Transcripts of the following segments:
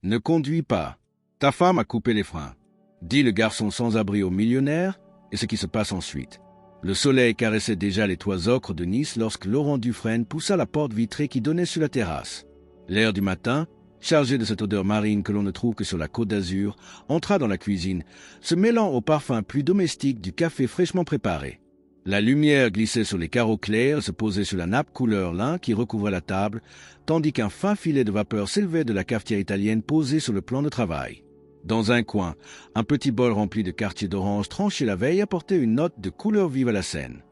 Ne conduis pas. Ta femme a coupé les freins, dit le garçon sans abri au millionnaire, et ce qui se passe ensuite. Le soleil caressait déjà les toits ocres de Nice lorsque Laurent Dufresne poussa la porte vitrée qui donnait sur la terrasse. L'air du matin, chargé de cette odeur marine que l'on ne trouve que sur la Côte d'Azur, entra dans la cuisine, se mêlant au parfum plus domestique du café fraîchement préparé. La lumière glissait sur les carreaux clairs et se posait sur la nappe couleur lin qui recouvrait la table, tandis qu'un fin filet de vapeur s'élevait de la cafetière italienne posée sur le plan de travail. Dans un coin, un petit bol rempli de quartiers d'orange tranchés la veille apportait une note de couleur vive à la scène.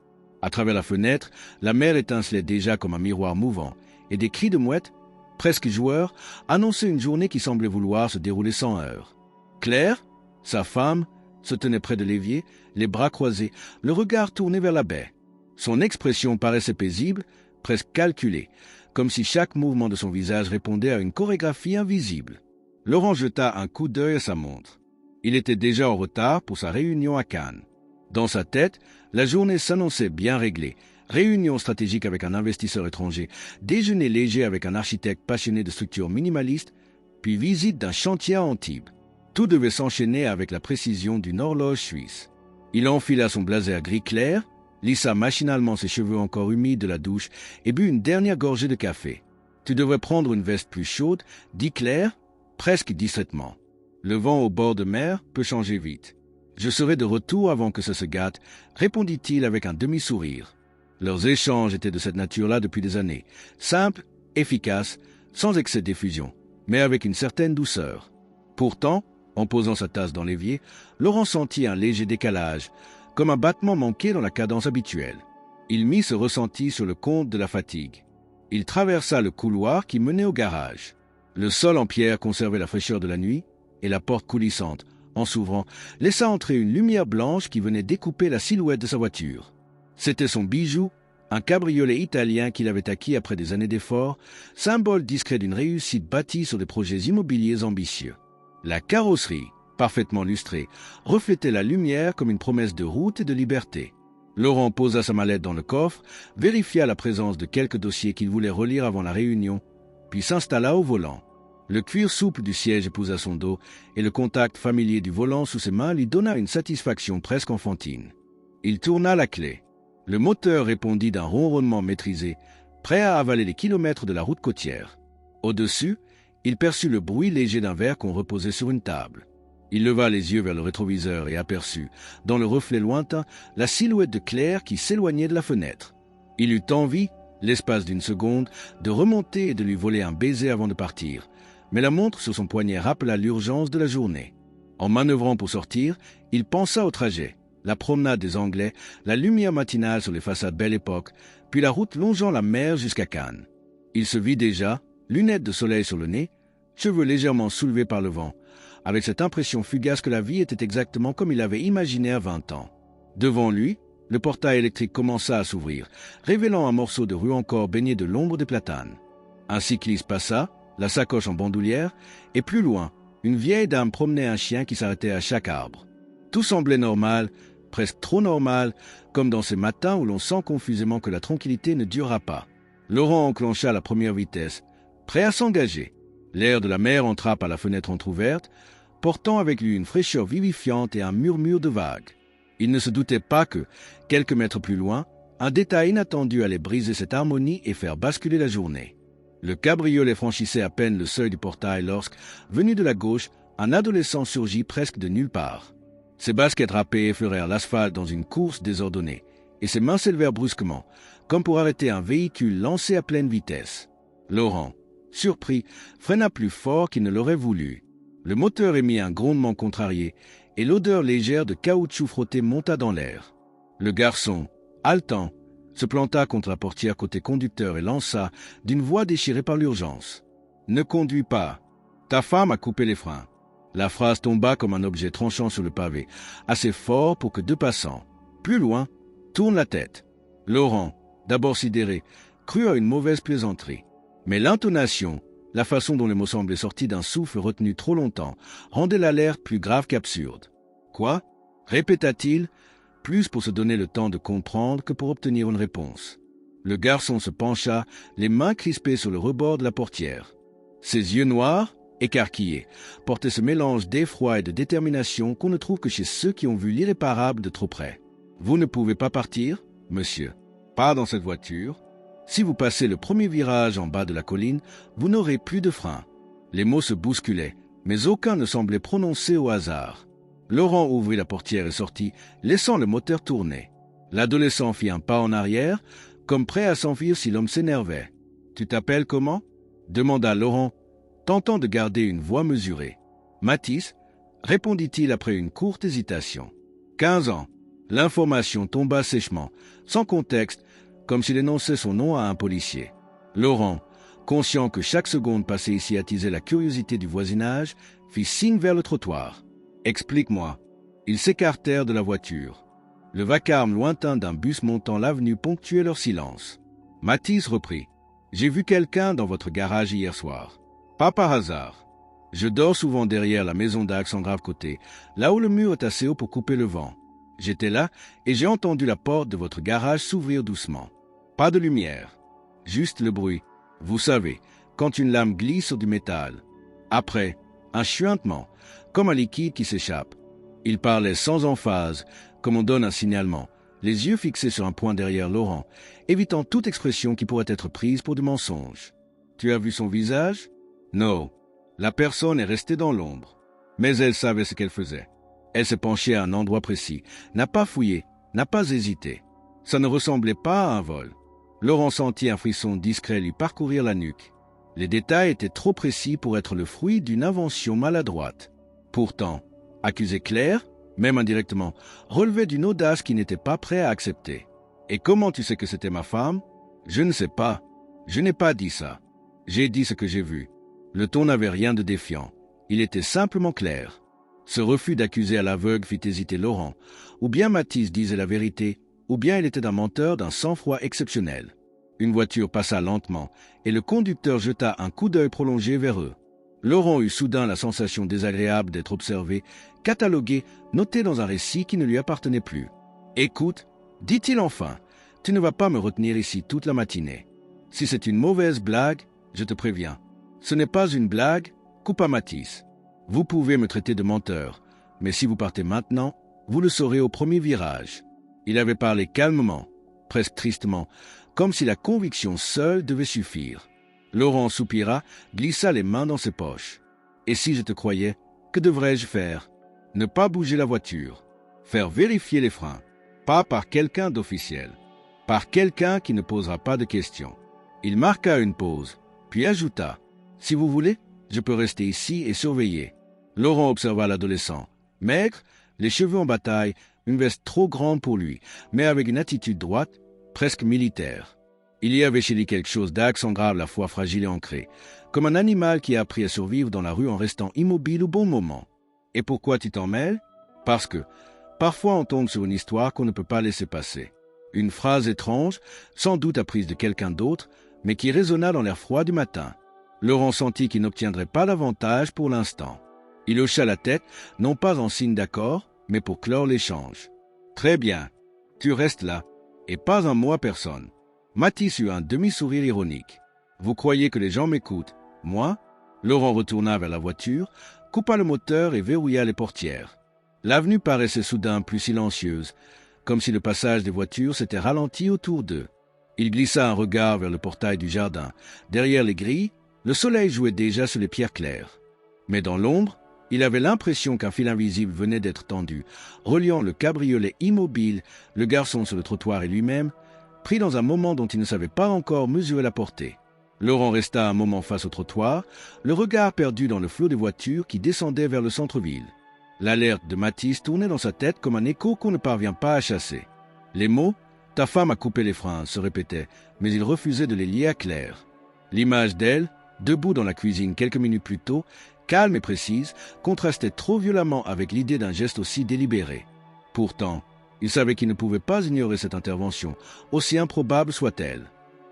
À travers la fenêtre, la mer étincelait déjà comme un miroir mouvant, et des cris de mouettes, presque joueurs, annonçaient une journée qui semblait vouloir se dérouler sans heurts. Claire, sa femme, se tenait près de l'évier, les bras croisés, le regard tourné vers la baie. Son expression paraissait paisible, presque calculée, comme si chaque mouvement de son visage répondait à une chorégraphie invisible. Laurent jeta un coup d'œil à sa montre. Il était déjà en retard pour sa réunion à Cannes. Dans sa tête, la journée s'annonçait bien réglée. Réunion stratégique avec un investisseur étranger, déjeuner léger avec un architecte passionné de structures minimalistes, puis visite d'un chantier à Antibes. Tout devait s'enchaîner avec la précision d'une horloge suisse. Il enfila son blazer gris clair, lissa machinalement ses cheveux encore humides de la douche et but une dernière gorgée de café. « Tu devrais prendre une veste plus chaude », dit Claire, presque distraitement. « Le vent au bord de mer peut changer vite. Je serai de retour avant que ça se gâte, » répondit-il avec un demi-sourire. Leurs échanges étaient de cette nature-là depuis des années, simples, efficaces, sans excès d'effusion, mais avec une certaine douceur. Pourtant, en posant sa tasse dans l'évier, Laurent sentit un léger décalage, comme un battement manqué dans la cadence habituelle. Il mit ce ressenti sur le compte de la fatigue. Il traversa le couloir qui menait au garage. Le sol en pierre conservait la fraîcheur de la nuit, et la porte coulissante, en s'ouvrant, laissa entrer une lumière blanche qui venait découper la silhouette de sa voiture. C'était son bijou, un cabriolet italien qu'il avait acquis après des années d'efforts, symbole discret d'une réussite bâtie sur des projets immobiliers ambitieux. La carrosserie, parfaitement lustrée, reflétait la lumière comme une promesse de route et de liberté. Laurent posa sa mallette dans le coffre, vérifia la présence de quelques dossiers qu'il voulait relire avant la réunion, puis s'installa au volant. Le cuir souple du siège épousa son dos, et le contact familier du volant sous ses mains lui donna une satisfaction presque enfantine. Il tourna la clé. Le moteur répondit d'un ronronnement maîtrisé, prêt à avaler les kilomètres de la route côtière. Au-dessus, il perçut le bruit léger d'un verre qu'on reposait sur une table. Il leva les yeux vers le rétroviseur et aperçut, dans le reflet lointain, la silhouette de Claire qui s'éloignait de la fenêtre. Il eut envie, l'espace d'une seconde, de remonter et de lui voler un baiser avant de partir, mais la montre sur son poignet rappela l'urgence de la journée. En manœuvrant pour sortir, il pensa au trajet, la promenade des Anglais, la lumière matinale sur les façades Belle Époque, puis la route longeant la mer jusqu'à Cannes. Il se vit déjà, lunettes de soleil sur le nez, cheveux légèrement soulevés par le vent, avec cette impression fugace que la vie était exactement comme il l'avait imaginé à 20 ans. Devant lui, le portail électrique commença à s'ouvrir, révélant un morceau de rue encore baigné de l'ombre des platanes. Un cycliste passa, la sacoche en bandoulière, et plus loin, une vieille dame promenait un chien qui s'arrêtait à chaque arbre. Tout semblait normal, presque trop normal, comme dans ces matins où l'on sent confusément que la tranquillité ne durera pas. Laurent enclencha la première vitesse, prêt à s'engager. L'air de la mer entra par la fenêtre entr'ouverte, portant avec lui une fraîcheur vivifiante et un murmure de vagues. Il ne se doutait pas que, quelques mètres plus loin, un détail inattendu allait briser cette harmonie et faire basculer la journée. Le cabriolet franchissait à peine le seuil du portail lorsque, venu de la gauche, un adolescent surgit presque de nulle part. Ses baskets râpées effleurèrent l'asphalte dans une course désordonnée, et ses mains s'élevèrent brusquement, comme pour arrêter un véhicule lancé à pleine vitesse. Laurent, surpris, freina plus fort qu'il ne l'aurait voulu. Le moteur émit un grondement contrarié, et l'odeur légère de caoutchouc frotté monta dans l'air. Le garçon, haletant, se planta contre la portière côté conducteur et lança, d'une voix déchirée par l'urgence. « Ne conduis pas. Ta femme a coupé les freins. » La phrase tomba comme un objet tranchant sur le pavé, assez fort pour que deux passants, plus loin, tournent la tête. Laurent, d'abord sidéré, crut à une mauvaise plaisanterie. Mais l'intonation, la façon dont les mots semblaient sortis d'un souffle retenu trop longtemps, rendait l'alerte plus grave qu'absurde. « Quoi » répéta-t-il, plus pour se donner le temps de comprendre que pour obtenir une réponse. Le garçon se pencha, les mains crispées sur le rebord de la portière. Ses yeux noirs, écarquillé, portait ce mélange d'effroi et de détermination qu'on ne trouve que chez ceux qui ont vu l'irréparable de trop près. « Vous ne pouvez pas partir, monsieur. Pas dans cette voiture. Si vous passez le premier virage en bas de la colline, vous n'aurez plus de frein. » Les mots se bousculaient, mais aucun ne semblait prononcé au hasard. Laurent ouvrit la portière et sortit, laissant le moteur tourner. L'adolescent fit un pas en arrière, comme prêt à s'enfuir si l'homme s'énervait. « Tu t'appelles comment ?» demanda Laurent, tentant de garder une voix mesurée. « Mathis » répondit-il après une courte hésitation. « 15 ans. » L'information tomba sèchement, sans contexte, comme s'il énonçait son nom à un policier. Laurent, conscient que chaque seconde passée ici attisait la curiosité du voisinage, fit signe vers le trottoir. « Explique-moi. » Ils s'écartèrent de la voiture. Le vacarme lointain d'un bus montant l'avenue ponctuait leur silence. Mathis reprit. « J'ai vu quelqu'un dans votre garage hier soir. Pas par hasard. Je dors souvent derrière la maison d'Axe en Grave-Côté, là où le mur est assez haut pour couper le vent. J'étais là et j'ai entendu la porte de votre garage s'ouvrir doucement. Pas de lumière. Juste le bruit. Vous savez, quand une lame glisse sur du métal. Après, un chuintement, comme un liquide qui s'échappe. » Il parlait sans emphase, comme on donne un signalement, les yeux fixés sur un point derrière Laurent, évitant toute expression qui pourrait être prise pour du mensonge. « Tu as vu son visage ?»« Non. La personne est restée dans l'ombre. Mais elle savait ce qu'elle faisait. Elle s'est penchée à un endroit précis, n'a pas fouillé, n'a pas hésité. Ça ne ressemblait pas à un vol. » Laurent sentit un frisson discret lui parcourir la nuque. Les détails étaient trop précis pour être le fruit d'une invention maladroite. Pourtant, accuser Claire, même indirectement, relevait d'une audace qu'il n'était pas prêt à accepter. « Et comment tu sais que c'était ma femme ?»« Je ne sais pas. Je n'ai pas dit ça. J'ai dit ce que j'ai vu. » Le ton n'avait rien de défiant. Il était simplement clair. Ce refus d'accuser à l'aveugle fit hésiter Laurent. Ou bien Mathis disait la vérité, ou bien il était un menteur d'un sang-froid exceptionnel. Une voiture passa lentement, et le conducteur jeta un coup d'œil prolongé vers eux. Laurent eut soudain la sensation désagréable d'être observé, catalogué, noté dans un récit qui ne lui appartenait plus. « Écoute, dit-il enfin, tu ne vas pas me retenir ici toute la matinée. Si c'est une mauvaise blague, je te préviens. Ce n'est pas une blague, coupa Mathis. Vous pouvez me traiter de menteur, mais si vous partez maintenant, vous le saurez au premier virage. » Il avait parlé calmement, presque tristement, comme si la conviction seule devait suffire. Laurent soupira, glissa les mains dans ses poches. « Et si je te croyais, que devrais-je faire ? Ne pas bouger la voiture. Faire vérifier les freins. Pas par quelqu'un d'officiel. Par quelqu'un qui ne posera pas de questions. » Il marqua une pause, puis ajouta « Si vous voulez, je peux rester ici et surveiller. » Laurent observa l'adolescent. Maigre, les cheveux en bataille, une veste trop grande pour lui, mais avec une attitude droite, presque militaire. Il y avait chez lui quelque chose d'accent grave, la foi fragile et ancrée, comme un animal qui a appris à survivre dans la rue en restant immobile au bon moment. « Et pourquoi tu t'en mêles ? » « Parce que, parfois on tombe sur une histoire qu'on ne peut pas laisser passer. Une phrase étrange, sans doute apprise de quelqu'un d'autre, mais qui résonna dans l'air froid du matin. Laurent sentit qu'il n'obtiendrait pas davantage pour l'instant. Il hocha la tête, non pas en signe d'accord, mais pour clore l'échange. « Très bien, tu restes là, et pas un mot à personne. » Mathis eut un demi-sourire ironique. « Vous croyez que les gens m'écoutent, moi ?» Laurent retourna vers la voiture, coupa le moteur et verrouilla les portières. L'avenue paraissait soudain plus silencieuse, comme si le passage des voitures s'était ralenti autour d'eux. Il glissa un regard vers le portail du jardin. Derrière les grilles, le soleil jouait déjà sur les pierres claires. Mais dans l'ombre, il avait l'impression qu'un fil invisible venait d'être tendu, reliant le cabriolet immobile, le garçon sur le trottoir et lui-même, pris dans un moment dont il ne savait pas encore mesurer la portée. Laurent resta un moment face au trottoir, le regard perdu dans le flot des voitures qui descendaient vers le centre-ville. L'alerte de Mathis tournait dans sa tête comme un écho qu'on ne parvient pas à chasser. Les mots « ta femme a coupé les freins » se répétaient, mais il refusait de les lier à Claire. L'image d'elle, debout dans la cuisine quelques minutes plus tôt, calme et précise, contrastait trop violemment avec l'idée d'un geste aussi délibéré. Pourtant, il savait qu'il ne pouvait pas ignorer cette intervention, aussi improbable soit-elle.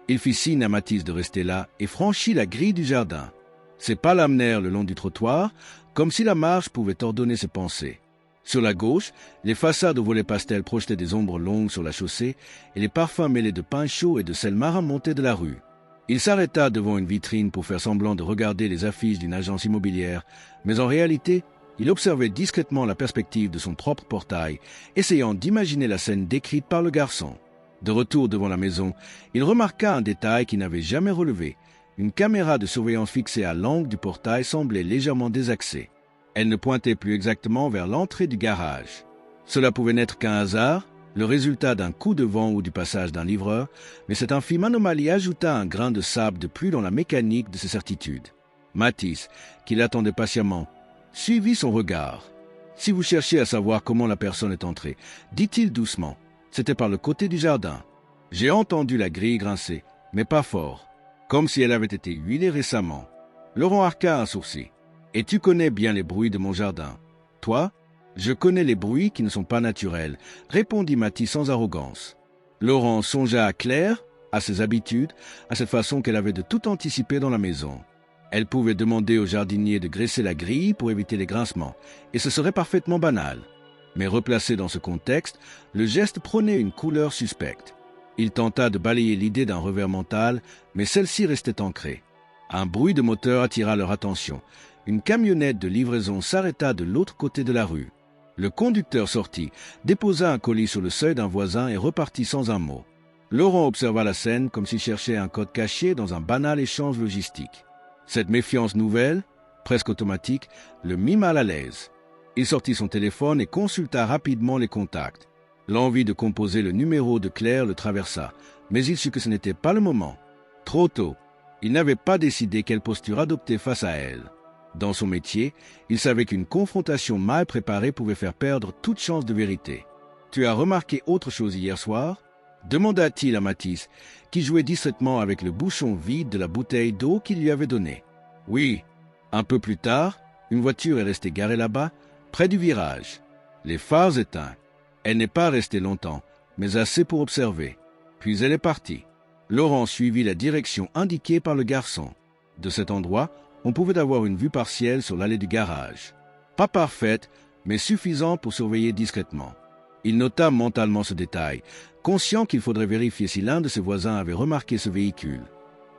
Il fit signe à Mathis de rester là et franchit la grille du jardin. Ses pas l'amenèrent le long du trottoir, comme si la marche pouvait ordonner ses pensées. Sur la gauche, les façades aux volets pastels projetaient des ombres longues sur la chaussée et les parfums mêlés de pain chaud et de sel marin montaient de la rue. Il s'arrêta devant une vitrine pour faire semblant de regarder les affiches d'une agence immobilière, mais en réalité, il observait discrètement la perspective de son propre portail, essayant d'imaginer la scène décrite par le garçon. De retour devant la maison, il remarqua un détail qu'il n'avait jamais relevé. Une caméra de surveillance fixée à l'angle du portail semblait légèrement désaxée. Elle ne pointait plus exactement vers l'entrée du garage. Cela pouvait n'être qu'un hasard, le résultat d'un coup de vent ou du passage d'un livreur, mais cette infime anomalie ajouta un grain de sable de plus dans la mécanique de ses certitudes. Mathis, qui l'attendait patiemment, suivit son regard. « Si vous cherchez à savoir comment la personne est entrée, dit-il doucement, c'était par le côté du jardin. J'ai entendu la grille grincer, mais pas fort, comme si elle avait été huilée récemment. » Laurent arqua un sourcil. « Et tu connais bien les bruits de mon jardin. Toi ? » « Je connais les bruits qui ne sont pas naturels, » répondit Mathis sans arrogance. Laurent songea à Claire, à ses habitudes, à cette façon qu'elle avait de tout anticiper dans la maison. Elle pouvait demander au jardinier de graisser la grille pour éviter les grincements, et ce serait parfaitement banal. Mais replacé dans ce contexte, le geste prônait une couleur suspecte. Il tenta de balayer l'idée d'un revers mental, mais celle-ci restait ancrée. Un bruit de moteur attira leur attention. Une camionnette de livraison s'arrêta de l'autre côté de la rue. Le conducteur sortit, déposa un colis sur le seuil d'un voisin et repartit sans un mot. Laurent observa la scène comme s'il cherchait un code caché dans un banal échange logistique. Cette méfiance nouvelle, presque automatique, le mit mal à l'aise. Il sortit son téléphone et consulta rapidement les contacts. L'envie de composer le numéro de Claire le traversa, mais il sut que ce n'était pas le moment. Trop tôt, il n'avait pas décidé quelle posture adopter face à elle. Dans son métier, il savait qu'une confrontation mal préparée pouvait faire perdre toute chance de vérité. « Tu as remarqué autre chose hier soir ?» demanda-t-il à Mathis, qui jouait discrètement avec le bouchon vide de la bouteille d'eau qu'il lui avait donnée. « Oui. » Un peu plus tard, une voiture est restée garée là-bas, près du virage. Les phares éteints. Elle n'est pas restée longtemps, mais assez pour observer. Puis elle est partie. Laurent suivit la direction indiquée par le garçon. De cet endroit, on pouvait avoir une vue partielle sur l'allée du garage. Pas parfaite, mais suffisante pour surveiller discrètement. Il nota mentalement ce détail, conscient qu'il faudrait vérifier si l'un de ses voisins avait remarqué ce véhicule.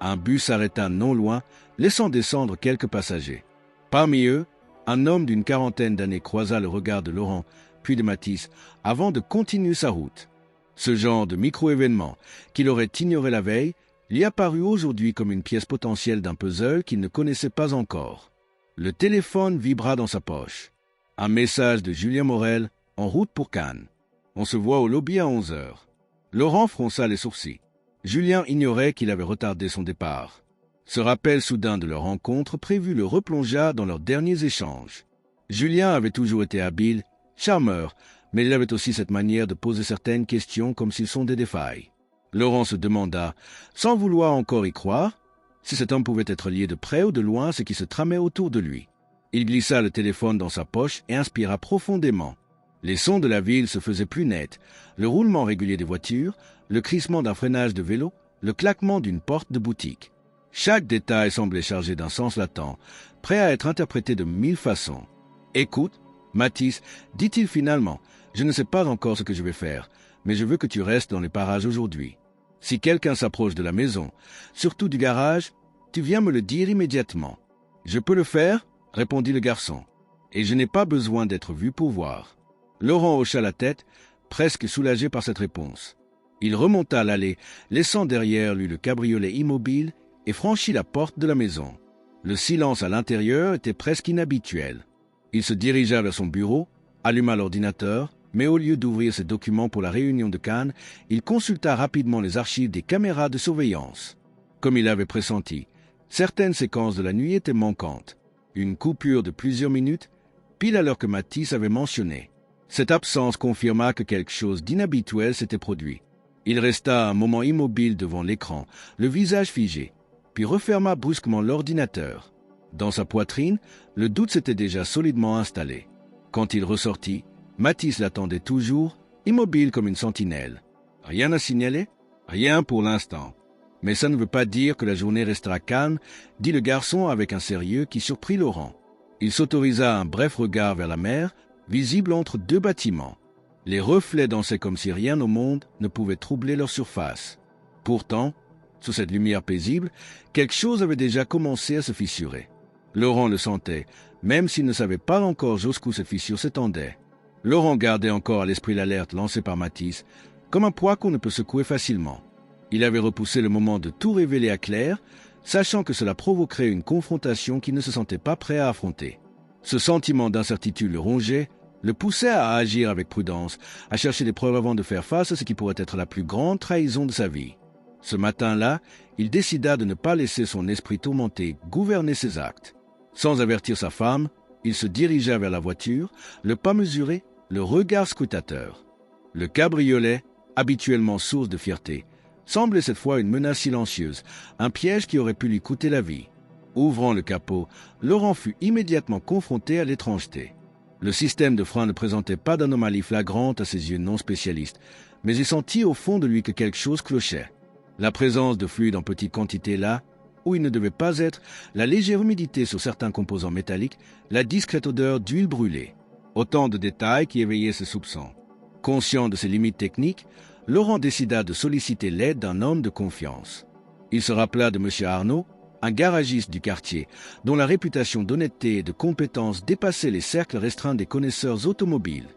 Un bus s'arrêta non loin, laissant descendre quelques passagers. Parmi eux, un homme d'une quarantaine d'années croisa le regard de Laurent, puis de Mathis, avant de continuer sa route. Ce genre de micro-événement, qu'il aurait ignoré la veille, lui apparut aujourd'hui comme une pièce potentielle d'un puzzle qu'il ne connaissait pas encore. Le téléphone vibra dans sa poche. Un message de Julien Morel, en route pour Cannes. On se voit au lobby à 11 heures. Laurent fronça les sourcils. Julien ignorait qu'il avait retardé son départ. Ce rappel soudain de leur rencontre prévue le replongea dans leurs derniers échanges. Julien avait toujours été habile, charmeur, mais il avait aussi cette manière de poser certaines questions comme s'ils sondaient des failles. Laurent se demanda, sans vouloir encore y croire, si cet homme pouvait être lié de près ou de loin à ce qui se tramait autour de lui. Il glissa le téléphone dans sa poche et inspira profondément. Les sons de la ville se faisaient plus nets, le roulement régulier des voitures, le crissement d'un freinage de vélo, le claquement d'une porte de boutique. Chaque détail semblait chargé d'un sens latent, prêt à être interprété de 1000 façons. « Écoute, Mathis, dit-il finalement, je ne sais pas encore ce que je vais faire, mais je veux que tu restes dans les parages aujourd'hui. Si quelqu'un s'approche de la maison, surtout du garage, tu viens me le dire immédiatement. »« Je peux le faire ?» répondit le garçon. « Et je n'ai pas besoin d'être vu pour voir. » Laurent hocha la tête, presque soulagé par cette réponse. Il remonta l'allée, laissant derrière lui le cabriolet immobile et franchit la porte de la maison. Le silence à l'intérieur était presque inhabituel. Il se dirigea vers son bureau, alluma l'ordinateur, mais au lieu d'ouvrir ses documents pour la réunion de Cannes, il consulta rapidement les archives des caméras de surveillance. Comme il avait pressenti, certaines séquences de la nuit étaient manquantes. Une coupure de plusieurs minutes, pile à l'heure que Mathis avait mentionné. Cette absence confirma que quelque chose d'inhabituel s'était produit. Il resta un moment immobile devant l'écran, le visage figé, puis referma brusquement l'ordinateur. Dans sa poitrine, le doute s'était déjà solidement installé. Quand il ressortit, Mathis l'attendait toujours, immobile comme une sentinelle. « Rien à signaler ? » ?»« Rien pour l'instant. Mais ça ne veut pas dire que la journée restera calme, dit le garçon avec un sérieux qui surprit Laurent. Il s'autorisa un bref regard vers la mer, visible entre deux bâtiments. Les reflets dansaient comme si rien au monde ne pouvait troubler leur surface. Pourtant, Sous cette lumière paisible, quelque chose avait déjà commencé à se fissurer. Laurent le sentait, même s'il ne savait pas encore jusqu'où cette fissure s'étendait. Laurent gardait encore à l'esprit l'alerte lancée par Mathis, comme un poids qu'on ne peut secouer facilement. Il avait repoussé le moment de tout révéler à Claire, sachant que cela provoquerait une confrontation qu'il ne se sentait pas prêt à affronter. Ce sentiment d'incertitude le rongeait, le poussait à agir avec prudence, à chercher des preuves avant de faire face à ce qui pourrait être la plus grande trahison de sa vie. Ce matin-là, il décida de ne pas laisser son esprit tourmenté gouverner ses actes. Sans avertir sa femme, il se dirigea vers la voiture, le pas mesuré, le regard scrutateur. Le cabriolet, habituellement source de fierté, semblait cette fois une menace silencieuse, un piège qui aurait pu lui coûter la vie. Ouvrant le capot, Laurent fut immédiatement confronté à l'étrangeté. Le système de frein ne présentait pas d'anomalie flagrante à ses yeux non spécialistes, mais il sentit au fond de lui que quelque chose clochait. La présence de fluide en petite quantité là, où il ne devait pas être, la légère humidité sur certains composants métalliques, la discrète odeur d'huile brûlée. Autant de détails qui éveillaient ses soupçons. Conscient de ses limites techniques, Laurent décida de solliciter l'aide d'un homme de confiance. Il se rappela de M. Arnaud, un garagiste du quartier, dont la réputation d'honnêteté et de compétence dépassait les cercles restreints des connaisseurs automobiles.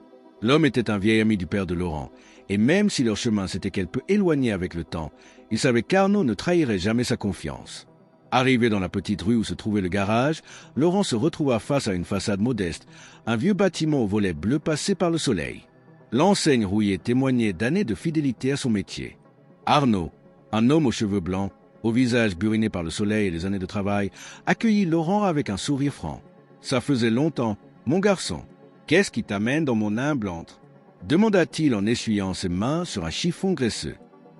L'homme était un vieil ami du père de Laurent, et même si leur chemin s'était quelque peu éloigné avec le temps, il savait qu'Arnaud ne trahirait jamais sa confiance. Arrivé dans la petite rue où se trouvait le garage, Laurent se retrouva face à une façade modeste, un vieux bâtiment aux volets bleus passé par le soleil. L'enseigne rouillée témoignait d'années de fidélité à son métier. Arnaud, un homme aux cheveux blancs, au visage buriné par le soleil et les années de travail, accueillit Laurent avec un sourire franc. « Ça faisait longtemps, mon garçon. Qu'est-ce qui t'amène dans mon humble antre ?» demanda-t-il en essuyant ses mains sur un chiffon graisseux.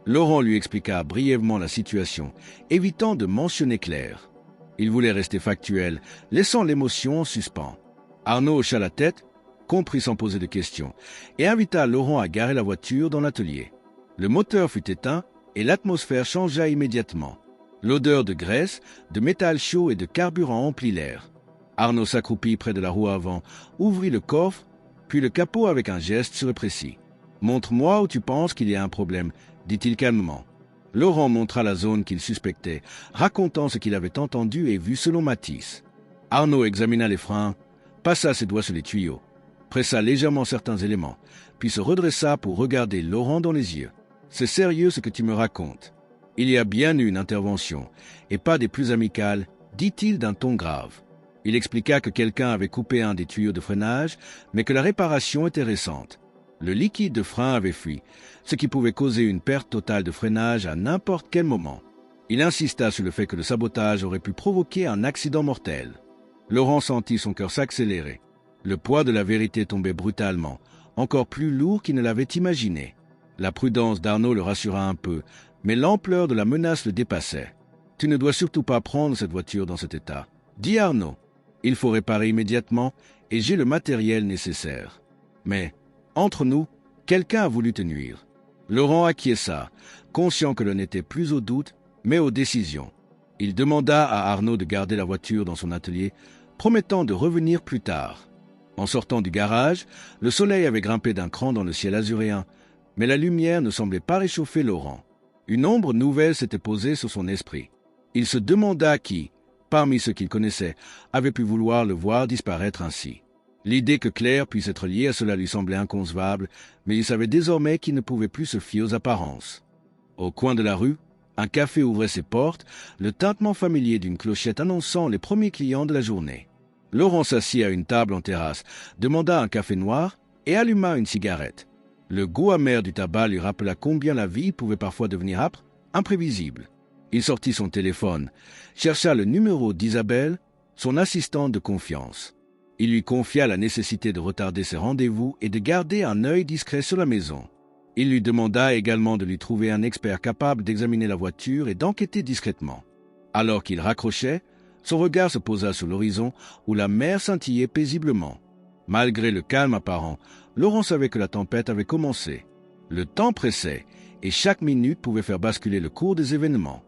Laurent lui expliqua brièvement la situation, évitant de mentionner Claire. Il voulait rester factuel, laissant l'émotion en suspens. Arnaud hocha la tête, comprit sans poser de questions, et invita Laurent à garer la voiture dans l'atelier. Le moteur fut éteint et l'atmosphère changea immédiatement. L'odeur de graisse, de métal chaud et de carburant emplit l'air. Arnaud s'accroupit près de la roue avant, ouvrit le coffre, puis le capot avec un geste sûr et précis. « Montre-moi où tu penses qu'il y a un problème », dit-il calmement. Laurent montra la zone qu'il suspectait, racontant ce qu'il avait entendu et vu selon Mathis. Arnaud examina les freins, passa ses doigts sur les tuyaux, pressa légèrement certains éléments, puis se redressa pour regarder Laurent dans les yeux. « C'est sérieux ce que tu me racontes. Il y a bien eu une intervention, et pas des plus amicales, dit-il d'un ton grave. Il expliqua que quelqu'un avait coupé un des tuyaux de freinage, mais que la réparation était récente. Le liquide de frein avait fui, ce qui pouvait causer une perte totale de freinage à n'importe quel moment. Il insista sur le fait que le sabotage aurait pu provoquer un accident mortel. Laurent sentit son cœur s'accélérer. Le poids de la vérité tombait brutalement, encore plus lourd qu'il ne l'avait imaginé. La prudence d'Arnaud le rassura un peu, mais l'ampleur de la menace le dépassait. « Tu ne dois surtout pas prendre cette voiture dans cet état, » dit Arnaud. « Il faut réparer immédiatement et j'ai le matériel nécessaire. » Mais, entre nous, quelqu'un a voulu te nuire. Laurent acquiesça, conscient que l'on n'était plus au doute, mais aux décisions. Il demanda à Arnaud de garder la voiture dans son atelier, promettant de revenir plus tard. En sortant du garage, le soleil avait grimpé d'un cran dans le ciel azuréen, mais la lumière ne semblait pas réchauffer Laurent. Une ombre nouvelle s'était posée sur son esprit. Il se demanda qui, parmi ceux qu'il connaissait, avait pu vouloir le voir disparaître ainsi. L'idée que Claire puisse être liée à cela lui semblait inconcevable, mais il savait désormais qu'il ne pouvait plus se fier aux apparences. Au coin de la rue, un café ouvrait ses portes, le tintement familier d'une clochette annonçant les premiers clients de la journée. Laurent s'assit à une table en terrasse, demanda un café noir et alluma une cigarette. Le goût amer du tabac lui rappela combien la vie pouvait parfois devenir âpre, imprévisible. Il sortit son téléphone, chercha le numéro d'Isabelle, son assistante de confiance. Il lui confia la nécessité de retarder ses rendez-vous et de garder un œil discret sur la maison. Il lui demanda également de lui trouver un expert capable d'examiner la voiture et d'enquêter discrètement. Alors qu'il raccrochait, son regard se posa sur l'horizon où la mer scintillait paisiblement. Malgré le calme apparent, Laurent savait que la tempête avait commencé. Le temps pressait et chaque minute pouvait faire basculer le cours des événements.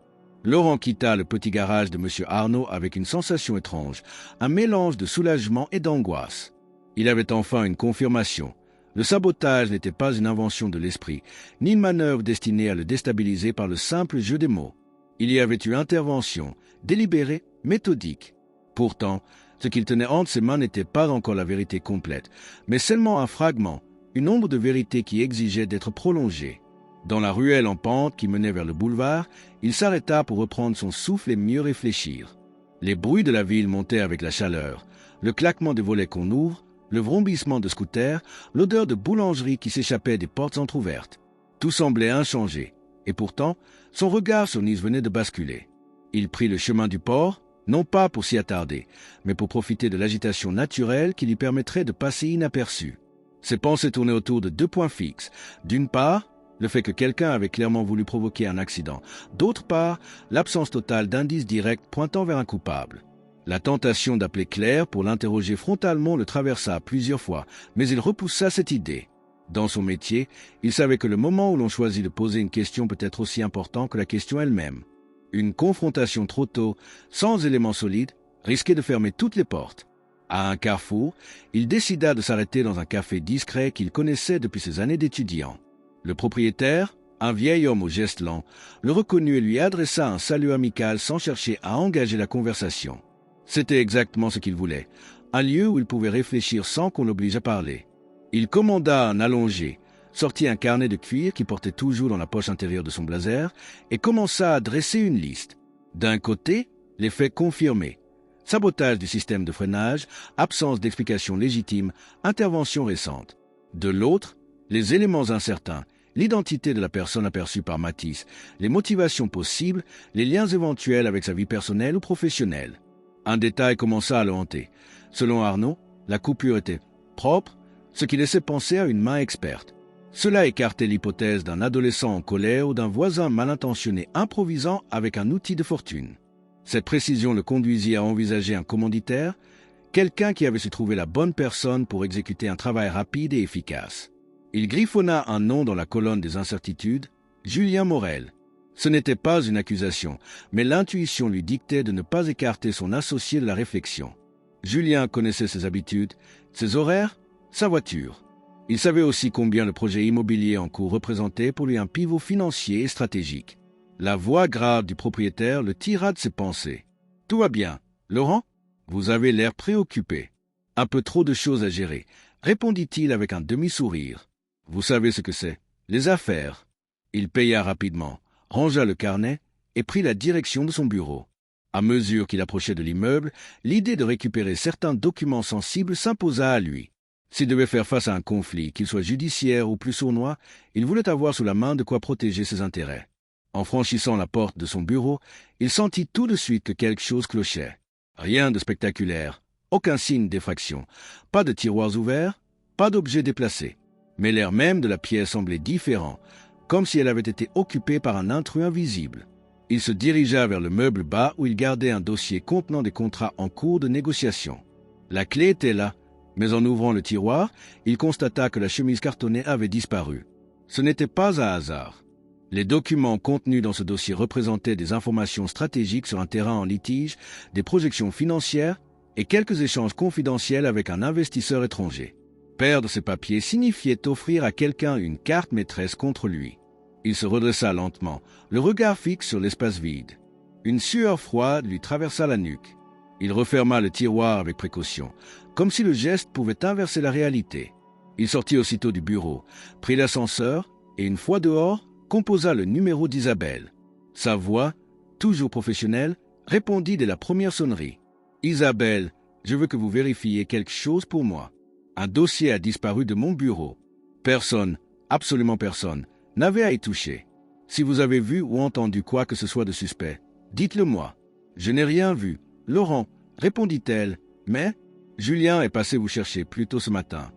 Laurent quitta le petit garage de M. Arnaud avec une sensation étrange, un mélange de soulagement et d'angoisse. Il avait enfin une confirmation. Le sabotage n'était pas une invention de l'esprit, ni une manœuvre destinée à le déstabiliser par le simple jeu des mots. Il y avait eu intervention, délibérée, méthodique. Pourtant, ce qu'il tenait entre ses mains n'était pas encore la vérité complète, mais seulement un fragment, une ombre de vérité qui exigeait d'être prolongée. Dans la ruelle en pente qui menait vers le boulevard, il s'arrêta pour reprendre son souffle et mieux réfléchir. Les bruits de la ville montaient avec la chaleur, le claquement des volets qu'on ouvre, le vrombissement de scooters, l'odeur de boulangerie qui s'échappait des portes entr'ouvertes. Tout semblait inchangé, et pourtant, son regard sur Nice venait de basculer. Il prit le chemin du port, non pas pour s'y attarder, mais pour profiter de l'agitation naturelle qui lui permettrait de passer inaperçu. Ses pensées tournaient autour de 2 points fixes. D'une part, le fait que quelqu'un avait clairement voulu provoquer un accident. D'autre part, l'absence totale d'indices directs pointant vers un coupable. La tentation d'appeler Claire pour l'interroger frontalement le traversa plusieurs fois, mais il repoussa cette idée. Dans son métier, il savait que le moment où l'on choisit de poser une question peut être aussi important que la question elle-même. Une confrontation trop tôt, sans éléments solides, risquait de fermer toutes les portes. À un carrefour, il décida de s'arrêter dans un café discret qu'il connaissait depuis ses années d'étudiant. Le propriétaire, un vieil homme au geste lent, le reconnut et lui adressa un salut amical sans chercher à engager la conversation. C'était exactement ce qu'il voulait, un lieu où il pouvait réfléchir sans qu'on l'oblige à parler. Il commanda un allongé, sortit un carnet de cuir qu'il portait toujours dans la poche intérieure de son blazer et commença à dresser une liste. D'un côté, les faits confirmés. Sabotage du système de freinage, absence d'explication légitime, intervention récente. De l'autre, les éléments incertains, l'identité de la personne aperçue par Matisse, les motivations possibles, les liens éventuels avec sa vie personnelle ou professionnelle. Un détail commença à le hanter. Selon Arnaud, la coupure était propre, ce qui laissait penser à une main experte. Cela écartait l'hypothèse d'un adolescent en colère ou d'un voisin mal intentionné improvisant avec un outil de fortune. Cette précision le conduisit à envisager un commanditaire, quelqu'un qui avait su trouver la bonne personne pour exécuter un travail rapide et efficace. Il griffonna un nom dans la colonne des incertitudes, Julien Morel. Ce n'était pas une accusation, mais l'intuition lui dictait de ne pas écarter son associé de la réflexion. Julien connaissait ses habitudes, ses horaires, sa voiture. Il savait aussi combien le projet immobilier en cours représentait pour lui un pivot financier et stratégique. La voix grave du propriétaire le tira de ses pensées. « Tout va bien. Laurent, vous avez l'air préoccupé. Un peu trop de choses à gérer, » répondit-il avec un demi-sourire. « Vous savez ce que c'est. Les affaires. » Il paya rapidement, rangea le carnet et prit la direction de son bureau. À mesure qu'il approchait de l'immeuble, l'idée de récupérer certains documents sensibles s'imposa à lui. S'il devait faire face à un conflit, qu'il soit judiciaire ou plus sournois, il voulait avoir sous la main de quoi protéger ses intérêts. En franchissant la porte de son bureau, il sentit tout de suite que quelque chose clochait. Rien de spectaculaire, aucun signe d'effraction, pas de tiroirs ouverts, pas d'objets déplacés. Mais l'air même de la pièce semblait différent, comme si elle avait été occupée par un intrus invisible. Il se dirigea vers le meuble bas où il gardait un dossier contenant des contrats en cours de négociation. La clé était là, mais en ouvrant le tiroir, il constata que la chemise cartonnée avait disparu. Ce n'était pas un hasard. Les documents contenus dans ce dossier représentaient des informations stratégiques sur un terrain en litige, des projections financières et quelques échanges confidentiels avec un investisseur étranger. Perdre ces papiers signifiait offrir à quelqu'un une carte maîtresse contre lui. Il se redressa lentement, le regard fixe sur l'espace vide. Une sueur froide lui traversa la nuque. Il referma le tiroir avec précaution, comme si le geste pouvait inverser la réalité. Il sortit aussitôt du bureau, prit l'ascenseur et, une fois dehors, composa le numéro d'Isabelle. Sa voix, toujours professionnelle, répondit dès la première sonnerie. « Isabelle, je veux que vous vérifiez quelque chose pour moi. Un dossier a disparu de mon bureau. Personne, absolument personne, n'avait à y toucher. Si vous avez vu ou entendu quoi que ce soit de suspect, dites-le moi. Je n'ai rien vu. Laurent, répondit-elle, mais Julien est passé vous chercher plus tôt ce matin.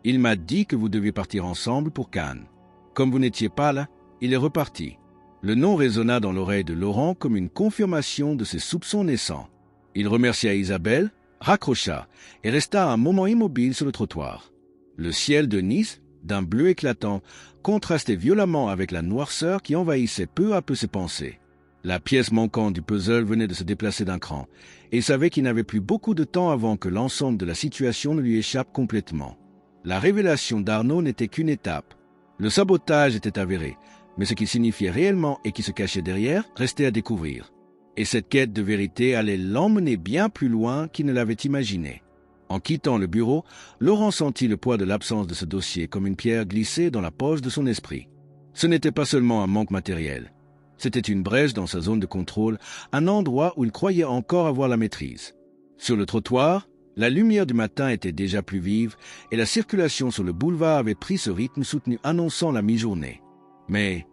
Il m'a dit que vous deviez partir ensemble pour Cannes. Comme vous n'étiez pas là, il est reparti. » Le nom résonna dans l'oreille de Laurent comme une confirmation de ses soupçons naissants. Il remercia Isabelle, raccrocha et resta un moment immobile sur le trottoir. Le ciel de Nice, d'un bleu éclatant, contrastait violemment avec la noirceur qui envahissait peu à peu ses pensées. La pièce manquante du puzzle venait de se déplacer d'un cran, et il savait qu'il n'avait plus beaucoup de temps avant que l'ensemble de la situation ne lui échappe complètement. La révélation d'Arnaud n'était qu'une étape. Le sabotage était avéré, mais ce qui signifiait réellement et qui se cachait derrière restait à découvrir. Et cette quête de vérité allait l'emmener bien plus loin qu'il ne l'avait imaginé. En quittant le bureau, Laurent sentit le poids de l'absence de ce dossier comme une pierre glissée dans la poche de son esprit. Ce n'était pas seulement un manque matériel. C'était une brèche dans sa zone de contrôle, un endroit où il croyait encore avoir la maîtrise. Sur le trottoir, la lumière du matin était déjà plus vive et la circulation sur le boulevard avait pris ce rythme soutenu annonçant la mi-journée. Mais,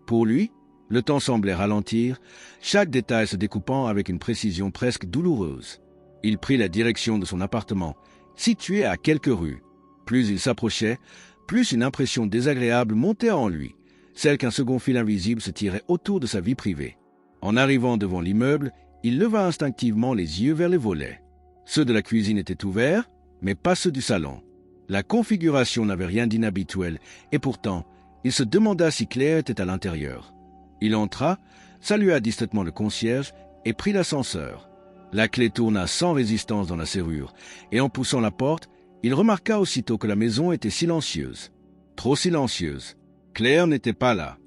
pour lui, le temps semblait ralentir, chaque détail se découpant avec une précision presque douloureuse. Il prit la direction de son appartement, situé à quelques rues. Plus il s'approchait, plus une impression désagréable montait en lui, celle qu'un second fil invisible se tirait autour de sa vie privée. En arrivant devant l'immeuble, il leva instinctivement les yeux vers les volets. Ceux de la cuisine étaient ouverts, mais pas ceux du salon. La configuration n'avait rien d'inhabituel, et pourtant, il se demanda si Claire était à l'intérieur. Il entra, salua distraitement le concierge et prit l'ascenseur. La clé tourna sans résistance dans la serrure, et en poussant la porte, il remarqua aussitôt que la maison était silencieuse. Trop silencieuse. Claire n'était pas là.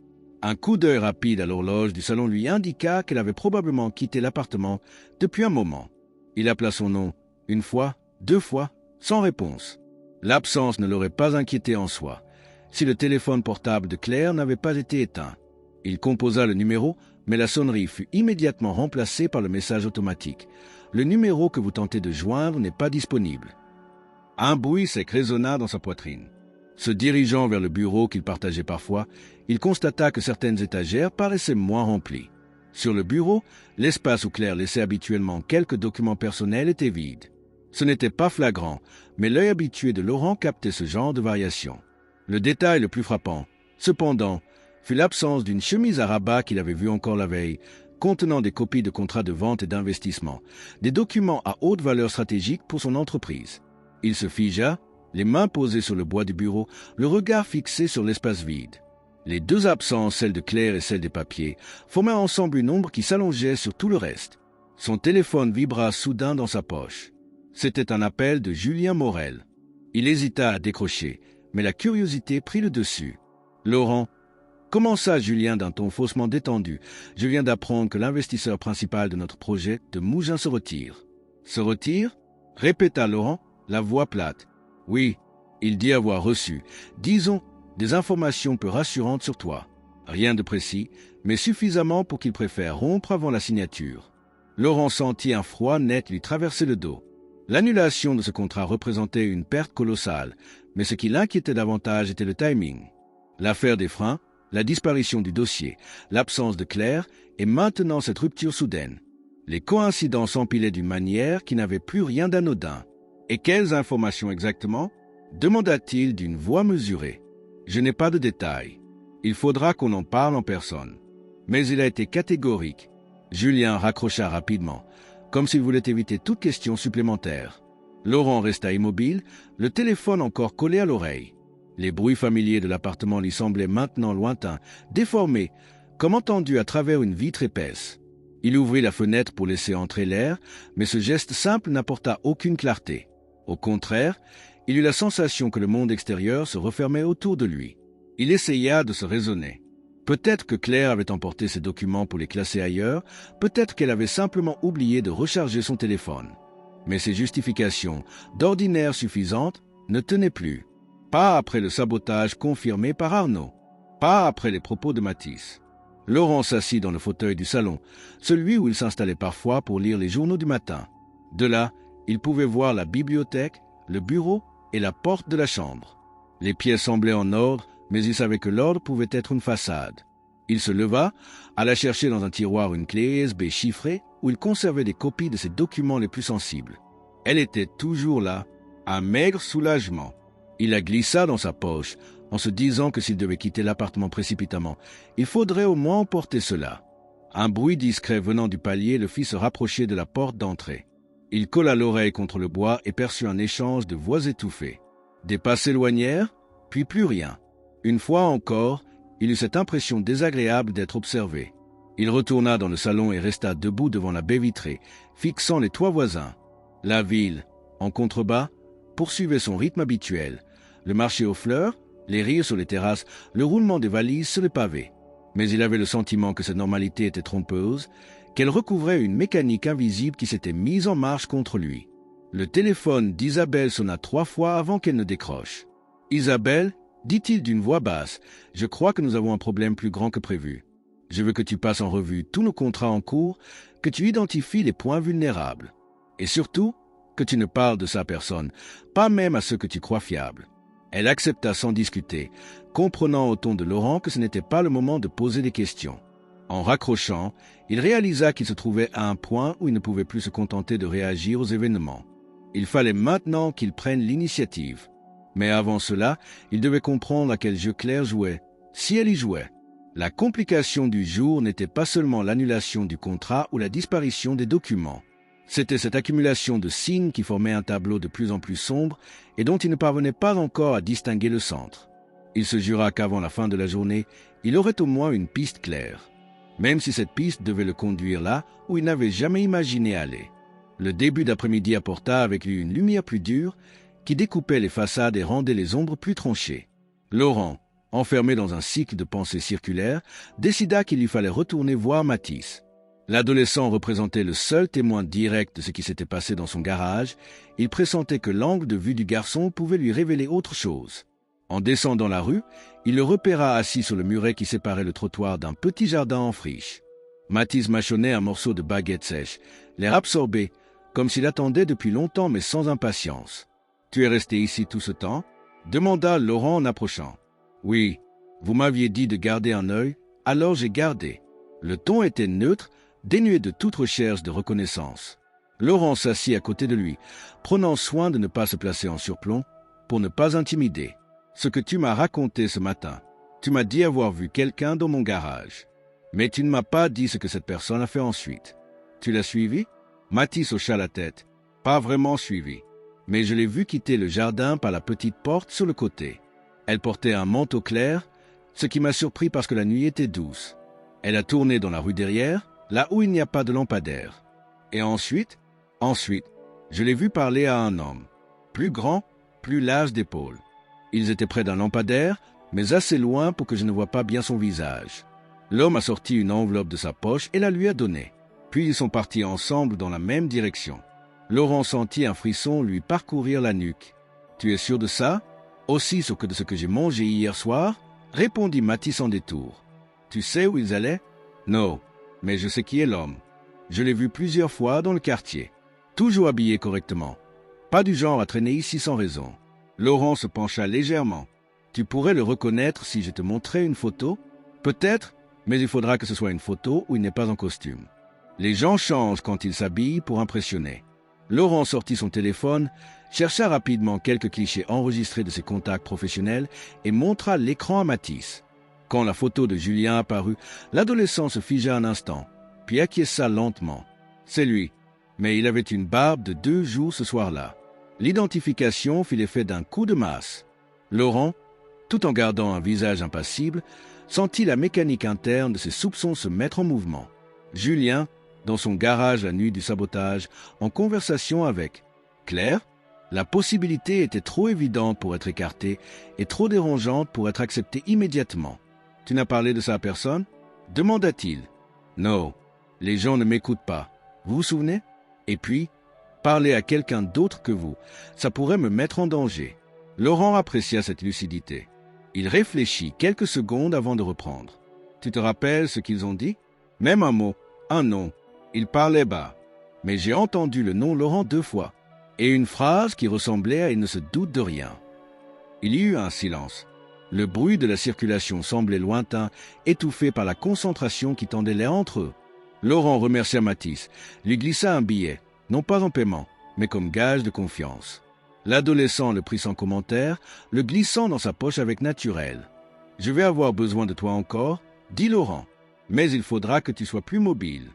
Un coup d'œil rapide à l'horloge du salon lui indiqua qu'elle avait probablement quitté l'appartement depuis un moment. Il appela son nom, une fois, 2 fois, sans réponse. L'absence ne l'aurait pas inquiété en soi, si le téléphone portable de Claire n'avait pas été éteint. Il composa le numéro, mais la sonnerie fut immédiatement remplacée par le message automatique. Le numéro que vous tentez de joindre n'est pas disponible. Un bruit sec résonna dans sa poitrine. Se dirigeant vers le bureau qu'il partageait parfois, il constata que certaines étagères paraissaient moins remplies. Sur le bureau, l'espace où Claire laissait habituellement quelques documents personnels était vide. Ce n'était pas flagrant, mais l'œil habitué de Laurent captait ce genre de variation. Le détail le plus frappant, cependant, fut l'absence d'une chemise à rabat qu'il avait vue encore la veille, contenant des copies de contrats de vente et d'investissement, des documents à haute valeur stratégique pour son entreprise. Il se figea, les mains posées sur le bois du bureau, le regard fixé sur l'espace vide. Les 2 absences, celle de Claire et celle des papiers, formaient ensemble une ombre qui s'allongeait sur tout le reste. Son téléphone vibra soudain dans sa poche. C'était un appel de Julien Morel. Il hésita à décrocher, mais la curiosité prit le dessus. « Laurent, comment ça, Julien, d'un ton faussement détendu? Je viens d'apprendre que l'investisseur principal de notre projet de Mougins se retire. »« Se retire ?» répéta Laurent, la voix plate. « Oui, il dit avoir reçu, disons, des informations peu rassurantes sur toi. Rien de précis, mais suffisamment pour qu'il préfère rompre avant la signature. » Laurent sentit un froid net lui traverser le dos. L'annulation de ce contrat représentait une perte colossale, mais ce qui l'inquiétait davantage était le timing. L'affaire des freins, la disparition du dossier, l'absence de Claire et maintenant cette rupture soudaine. Les coïncidences empilaient d'une manière qui n'avait plus rien d'anodin. « Et quelles informations exactement ?» demanda-t-il d'une voix mesurée. « Je n'ai pas de détails. Il faudra qu'on en parle en personne. » Mais il a été catégorique. Julien raccrocha rapidement, comme s'il voulait éviter toute question supplémentaire. Laurent resta immobile, le téléphone encore collé à l'oreille. Les bruits familiers de l'appartement lui semblaient maintenant lointains, déformés, comme entendus à travers une vitre épaisse. Il ouvrit la fenêtre pour laisser entrer l'air, mais ce geste simple n'apporta aucune clarté. Au contraire, il eut la sensation que le monde extérieur se refermait autour de lui. Il essaya de se raisonner. Peut-être que Claire avait emporté ses documents pour les classer ailleurs, peut-être qu'elle avait simplement oublié de recharger son téléphone. Mais ces justifications, d'ordinaire suffisantes, ne tenaient plus. Pas après le sabotage confirmé par Arnaud. Pas après les propos de Mathis. Laurent s'assit dans le fauteuil du salon, celui où il s'installait parfois pour lire les journaux du matin. De là, il pouvait voir la bibliothèque, le bureau et la porte de la chambre. Les pièces semblaient en ordre, mais il savait que l'ordre pouvait être une façade. Il se leva, alla chercher dans un tiroir une clé USB chiffrée où il conservait des copies de ses documents les plus sensibles. Elle était toujours là, un maigre soulagement. Il la glissa dans sa poche, en se disant que s'il devait quitter l'appartement précipitamment, il faudrait au moins emporter cela. Un bruit discret venant du palier le fit se rapprocher de la porte d'entrée. Il colla l'oreille contre le bois et perçut un échange de voix étouffées. Des pas s'éloignèrent, puis plus rien. Une fois encore, il eut cette impression désagréable d'être observé. Il retourna dans le salon et resta debout devant la baie vitrée, fixant les toits voisins. La ville, en contrebas, poursuivait son rythme habituel. Le marché aux fleurs, les rires sur les terrasses, le roulement des valises sur les pavés. Mais il avait le sentiment que cette normalité était trompeuse, qu'elle recouvrait une mécanique invisible qui s'était mise en marche contre lui. Le téléphone d'Isabelle sonna 3 fois avant qu'elle ne décroche. « Isabelle, dit-il d'une voix basse, je crois que nous avons un problème plus grand que prévu. Je veux que tu passes en revue tous nos contrats en cours, que tu identifies les points vulnérables. Et surtout, que tu ne parles de sa personne, pas même à ceux que tu crois fiables. » Elle accepta sans discuter, comprenant au ton de Laurent que ce n'était pas le moment de poser des questions. En raccrochant, il réalisa qu'il se trouvait à un point où il ne pouvait plus se contenter de réagir aux événements. Il fallait maintenant qu'il prenne l'initiative. Mais avant cela, il devait comprendre à quel jeu Claire jouait, si elle y jouait. La complication du jour n'était pas seulement l'annulation du contrat ou la disparition des documents. C'était cette accumulation de signes qui formait un tableau de plus en plus sombre et dont il ne parvenait pas encore à distinguer le centre. Il se jura qu'avant la fin de la journée, il aurait au moins une piste claire, même si cette piste devait le conduire là où il n'avait jamais imaginé aller. Le début d'après-midi apporta avec lui une lumière plus dure qui découpait les façades et rendait les ombres plus tranchées. Laurent, enfermé dans un cycle de pensées circulaires, décida qu'il lui fallait retourner voir Mathis. L'adolescent représentait le seul témoin direct de ce qui s'était passé dans son garage. Il pressentait que l'angle de vue du garçon pouvait lui révéler autre chose. En descendant la rue, il le repéra assis sur le muret qui séparait le trottoir d'un petit jardin en friche. Mathis mâchonnait un morceau de baguette sèche, l'air absorbé, comme s'il attendait depuis longtemps mais sans impatience. « Tu es resté ici tout ce temps ?» demanda Laurent en approchant. « Oui, vous m'aviez dit de garder un œil, alors j'ai gardé. » Le ton était neutre, dénué de toute recherche de reconnaissance. Laurent s'assit à côté de lui, prenant soin de ne pas se placer en surplomb, pour ne pas intimider. « Ce que tu m'as raconté ce matin, tu m'as dit avoir vu quelqu'un dans mon garage. Mais tu ne m'as pas dit ce que cette personne a fait ensuite. Tu l'as suivi ?» Mathis hocha la tête. « Pas vraiment suivi. Mais je l'ai vu quitter le jardin par la petite porte sur le côté. Elle portait un manteau clair, ce qui m'a surpris parce que la nuit était douce. Elle a tourné dans la rue derrière, là où il n'y a pas de lampadaire. Et ensuite, je l'ai vu parler à un homme, plus grand, plus large d'épaules. Ils étaient près d'un lampadaire, mais assez loin pour que je ne voie pas bien son visage. L'homme a sorti une enveloppe de sa poche et la lui a donnée. Puis ils sont partis ensemble dans la même direction. Laurent sentit un frisson lui parcourir la nuque. « Tu es sûr de ça? Aussi sûr que de ce que j'ai mangé hier soir ?» répondit Mathis en détour. « Tu sais où ils allaient? » ?»« Non, mais je sais qui est l'homme. Je l'ai vu plusieurs fois dans le quartier. Toujours habillé correctement. Pas du genre à traîner ici sans raison. » Laurent se pencha légèrement. « Tu pourrais le reconnaître si je te montrais une photo? Peut-être, mais il faudra que ce soit une photo où il n'est pas en costume. Les gens changent quand ils s'habillent pour impressionner. » Laurent sortit son téléphone, chercha rapidement quelques clichés enregistrés de ses contacts professionnels et montra l'écran à Mathis. Quand la photo de Julien apparut, l'adolescent se figea un instant, puis acquiesça lentement. C'est lui, mais il avait une barbe de 2 jours ce soir-là. L'identification fit l'effet d'un coup de masse. Laurent, tout en gardant un visage impassible, sentit la mécanique interne de ses soupçons se mettre en mouvement. Julien, dans son garage la nuit du sabotage, en conversation avec Claire, la possibilité était trop évidente pour être écartée et trop dérangeante pour être acceptée immédiatement. « Tu n'as parlé de ça à personne ?» demanda-t-il. « Non, les gens ne m'écoutent pas. Vous vous souvenez? Et puis, parler à quelqu'un d'autre que vous, ça pourrait me mettre en danger. » Laurent apprécia cette lucidité. Il réfléchit quelques secondes avant de reprendre. « Tu te rappelles ce qu'ils ont dit? Même un mot, un nom. Ils parlaient bas. Mais j'ai entendu le nom Laurent 2 fois. Et une phrase qui ressemblait à « il ne se doute de rien ». Il y eut un silence. Le bruit de la circulation semblait lointain, étouffé par la concentration qui tendait l'air entre eux. Laurent remercia Mathis, lui glissa un billet, non pas en paiement, mais comme gage de confiance. L'adolescent le prit sans commentaire, le glissant dans sa poche avec naturel. « Je vais avoir besoin de toi encore, » dit Laurent, « mais il faudra que tu sois plus mobile.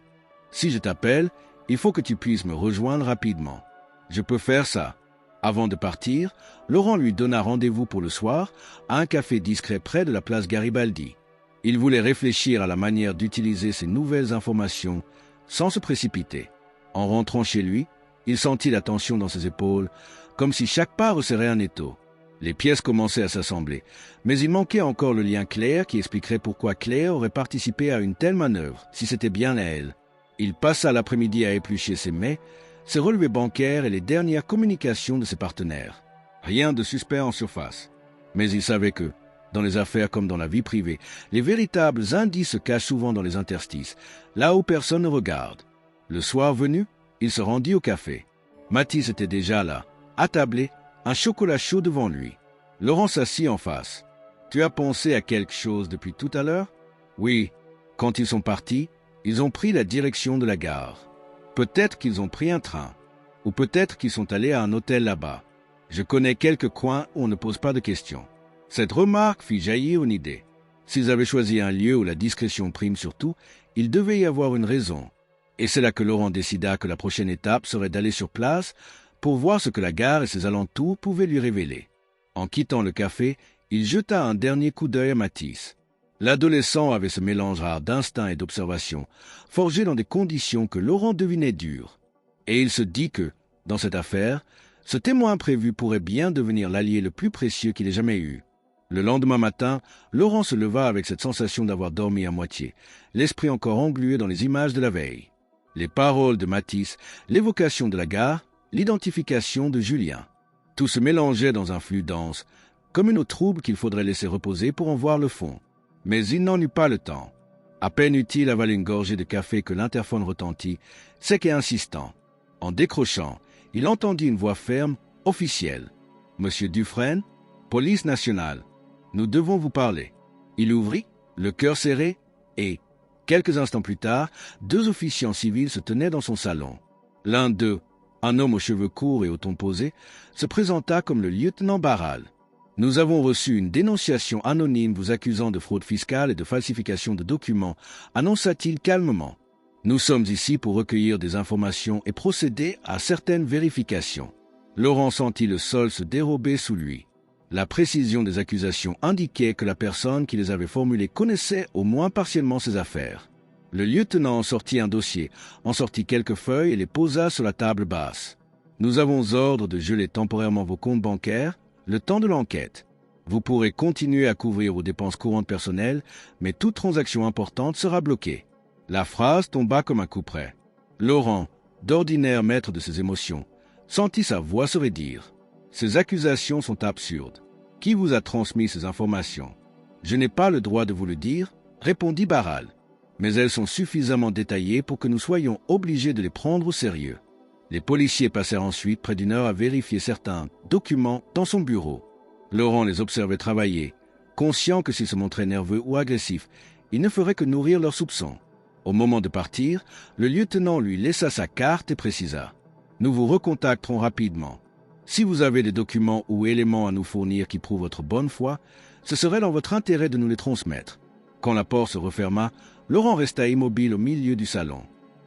Si je t'appelle, il faut que tu puisses me rejoindre rapidement. Je peux faire ça. » Avant de partir, Laurent lui donna rendez-vous pour le soir à un café discret près de la place Garibaldi. Il voulait réfléchir à la manière d'utiliser ces nouvelles informations sans se précipiter. En rentrant chez lui, il sentit la tension dans ses épaules, comme si chaque pas resserrait un étau. Les pièces commençaient à s'assembler, mais il manquait encore le lien Claire qui expliquerait pourquoi Claire aurait participé à une telle manœuvre, si c'était bien à elle. Il passa l'après-midi à éplucher ses mets, ses relevés bancaires et les dernières communications de ses partenaires. Rien de suspect en surface. Mais il savait que, dans les affaires comme dans la vie privée, les véritables indices se cachent souvent dans les interstices, là où personne ne regarde. Le soir venu, il se rendit au café. Mathis était déjà là, attablé, un chocolat chaud devant lui. Laurent s'assit en face. « Tu as pensé à quelque chose depuis tout à l'heure ?»« Oui. Quand ils sont partis, ils ont pris la direction de la gare. Peut-être qu'ils ont pris un train. Ou peut-être qu'ils sont allés à un hôtel là-bas. Je connais quelques coins où on ne pose pas de questions. » Cette remarque fit jaillir une idée. S'ils avaient choisi un lieu où la discrétion prime surtout, il devait y avoir une raison. Et c'est là que Laurent décida que la prochaine étape serait d'aller sur place pour voir ce que la gare et ses alentours pouvaient lui révéler. En quittant le café, il jeta un dernier coup d'œil à Mathis. L'adolescent avait ce mélange rare d'instinct et d'observation, forgé dans des conditions que Laurent devinait dures. Et il se dit que, dans cette affaire, ce témoin imprévu pourrait bien devenir l'allié le plus précieux qu'il ait jamais eu. Le lendemain matin, Laurent se leva avec cette sensation d'avoir dormi à moitié, l'esprit encore englué dans les images de la veille. Les paroles de Mathis, l'évocation de la gare, l'identification de Julien. Tout se mélangeait dans un flux dense, comme une eau trouble qu'il faudrait laisser reposer pour en voir le fond. Mais il n'en eut pas le temps. À peine eut-il avalé une gorgée de café que l'interphone retentit, sec et insistant. En décrochant, il entendit une voix ferme, officielle. « Monsieur Dufresne, police nationale, nous devons vous parler. » Il ouvrit, le cœur serré, et, quelques instants plus tard, 2 officiers civils se tenaient dans son salon. L'un d'eux, un homme aux cheveux courts et au ton posé, se présenta comme le lieutenant Barral. « Nous avons reçu une dénonciation anonyme vous accusant de fraude fiscale et de falsification de documents, annonça-t-il calmement. Nous sommes ici pour recueillir des informations et procéder à certaines vérifications. » Laurent sentit le sol se dérober sous lui. La précision des accusations indiquait que la personne qui les avait formulées connaissait au moins partiellement ses affaires. Le lieutenant sortit un dossier, en sortit quelques feuilles et les posa sur la table basse. « Nous avons ordre de geler temporairement vos comptes bancaires, le temps de l'enquête. Vous pourrez continuer à couvrir vos dépenses courantes personnelles, mais toute transaction importante sera bloquée. » La phrase tomba comme un coup près. Laurent, d'ordinaire maître de ses émotions, sentit sa voix se raidir. « Ces accusations sont absurdes. Qui vous a transmis ces informations ? » « Je n'ai pas le droit de vous le dire, » répondit Barral. « Mais elles sont suffisamment détaillées pour que nous soyons obligés de les prendre au sérieux. » Les policiers passèrent ensuite près d'1 heure à vérifier certains documents dans son bureau. Laurent les observait travailler, conscient que s'ils se montraient nerveux ou agressifs, ils ne feraient que nourrir leurs soupçons. Au moment de partir, le lieutenant lui laissa sa carte et précisa « Nous vous recontacterons rapidement. Si vous avez des documents ou éléments à nous fournir qui prouvent votre bonne foi, ce serait dans votre intérêt de nous les transmettre. » Quand la porte se referma, Laurent resta immobile au milieu du salon.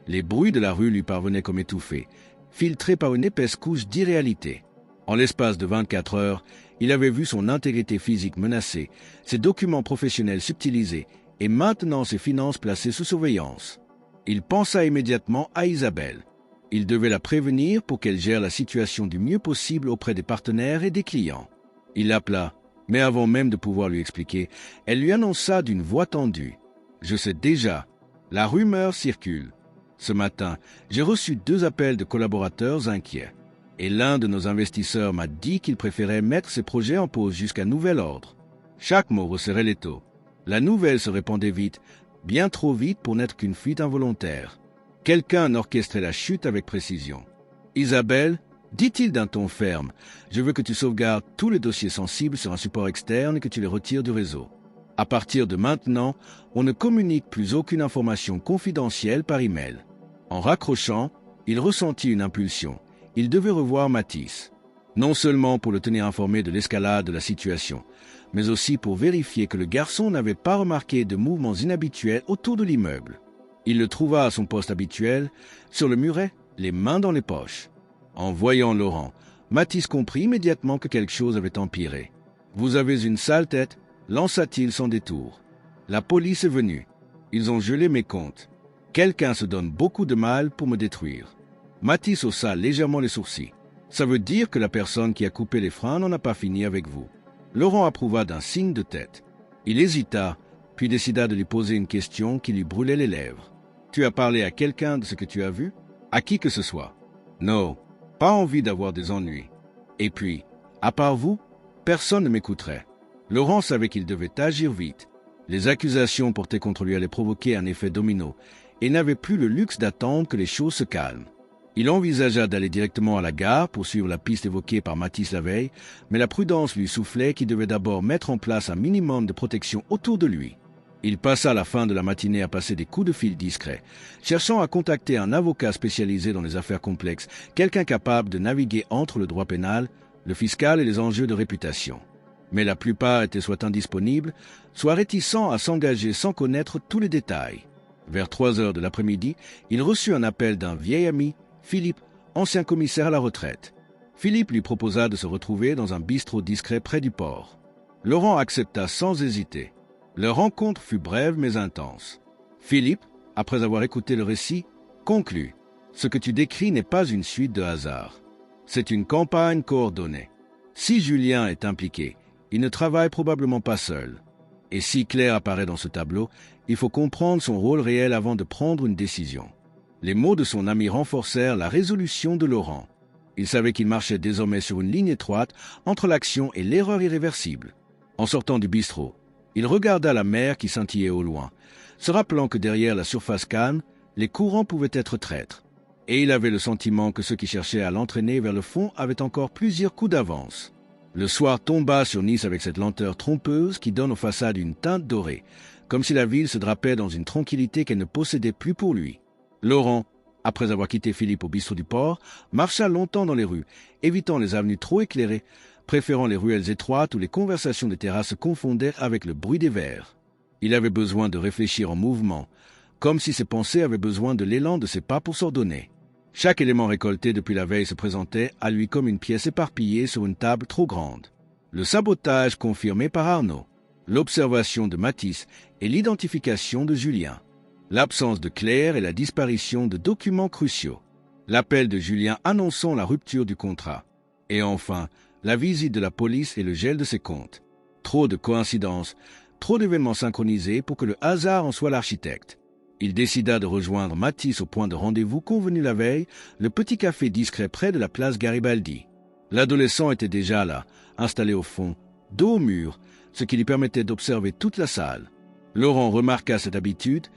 Les bruits de la rue lui parvenaient comme étouffés, filtrés par une épaisse couche d'irréalité. En l'espace de 24 heures, il avait vu son intégrité physique menacée, ses documents professionnels subtilisés et maintenant ses finances placées sous surveillance. Il pensa immédiatement à Isabelle. Il devait la prévenir pour qu'elle gère la situation du mieux possible auprès des partenaires et des clients. Il l'appela, mais avant même de pouvoir lui expliquer, elle lui annonça d'une voix tendue. « Je sais déjà, la rumeur circule. Ce matin, j'ai reçu 2 appels de collaborateurs inquiets. Et l'un de nos investisseurs m'a dit qu'il préférait mettre ses projets en pause jusqu'à nouvel ordre. » Chaque mot resserrait l'étau. La nouvelle se répandait vite, bien trop vite pour n'être qu'une fuite involontaire. Quelqu'un orchestrait la chute avec précision. « Isabelle, dit-il d'un ton ferme, je veux que tu sauvegardes tous les dossiers sensibles sur un support externe et que tu les retires du réseau. À partir de maintenant, on ne communique plus aucune information confidentielle par email. » En raccrochant, il ressentit une impulsion. Il devait revoir Mathis. Non seulement pour le tenir informé de l'escalade de la situation, mais aussi pour vérifier que le garçon n'avait pas remarqué de mouvements inhabituels autour de l'immeuble. Il le trouva à son poste habituel, sur le muret, les mains dans les poches. En voyant Laurent, Mathis comprit immédiatement que quelque chose avait empiré. « Vous avez une sale tête » lança-t-il sans détour. « La police est venue. Ils ont gelé mes comptes. Quelqu'un se donne beaucoup de mal pour me détruire. » Mathis haussa légèrement les sourcils. « Ça veut dire que la personne qui a coupé les freins n'en a pas fini avec vous. Laurent approuva d'un signe de tête. Il hésita, puis décida de lui poser une question qui lui brûlait les lèvres. Tu as parlé à quelqu'un de ce que tu as vu? À qui que ce soit? Non, pas envie d'avoir des ennuis. Et puis, à part vous, personne ne m'écouterait. Laurent savait qu'il devait agir vite. Les accusations portées contre lui allaient provoquer un effet domino, et n'avait plus le luxe d'attendre que les choses se calment. Il envisagea d'aller directement à la gare pour suivre la piste évoquée par Mathis la veille, mais la prudence lui soufflait qu'il devait d'abord mettre en place un minimum de protection autour de lui. Il passa la fin de la matinée à passer des coups de fil discrets, cherchant à contacter un avocat spécialisé dans les affaires complexes, quelqu'un capable de naviguer entre le droit pénal, le fiscal et les enjeux de réputation. Mais la plupart étaient soit indisponibles, soit réticents à s'engager sans connaître tous les détails. Vers 3 heures de l'après-midi, il reçut un appel d'un vieil ami, Philippe, ancien commissaire à la retraite. Philippe lui proposa de se retrouver dans un bistrot discret près du port. Laurent accepta sans hésiter. Leur rencontre fut brève mais intense. Philippe, après avoir écouté le récit, conclut « Ce que tu décris n'est pas une suite de hasards. C'est une campagne coordonnée. Si Julien est impliqué, il ne travaille probablement pas seul. Et si Claire apparaît dans ce tableau, il faut comprendre son rôle réel avant de prendre une décision. » Les mots de son ami renforcèrent la résolution de Laurent. Il savait qu'il marchait désormais sur une ligne étroite entre l'action et l'erreur irréversible. En sortant du bistrot, il regarda la mer qui scintillait au loin, se rappelant que derrière la surface calme, les courants pouvaient être traîtres. Et il avait le sentiment que ceux qui cherchaient à l'entraîner vers le fond avaient encore plusieurs coups d'avance. Le soir tomba sur Nice avec cette lenteur trompeuse qui donne aux façades une teinte dorée, comme si la ville se drapait dans une tranquillité qu'elle ne possédait plus pour lui. Laurent, après avoir quitté Philippe au bistrot du port, marcha longtemps dans les rues, évitant les avenues trop éclairées, préférant les ruelles étroites où les conversations des terrasses se confondaient avec le bruit des verres. Il avait besoin de réfléchir en mouvement, comme si ses pensées avaient besoin de l'élan de ses pas pour s'ordonner. Chaque élément récolté depuis la veille se présentait à lui comme une pièce éparpillée sur une table trop grande. Le sabotage confirmé par Arnaud, l'observation de Mathis et l'identification de Julien. L'absence de Claire et la disparition de documents cruciaux. L'appel de Julien annonçant la rupture du contrat. Et enfin, la visite de la police et le gel de ses comptes. Trop de coïncidences, trop d'événements synchronisés pour que le hasard en soit l'architecte. Il décida de rejoindre Mathis au point de rendez-vous convenu la veille, le petit café discret près de la place Garibaldi. L'adolescent était déjà là, installé au fond, dos au mur, ce qui lui permettait d'observer toute la salle. Laurent remarqua cette habitude,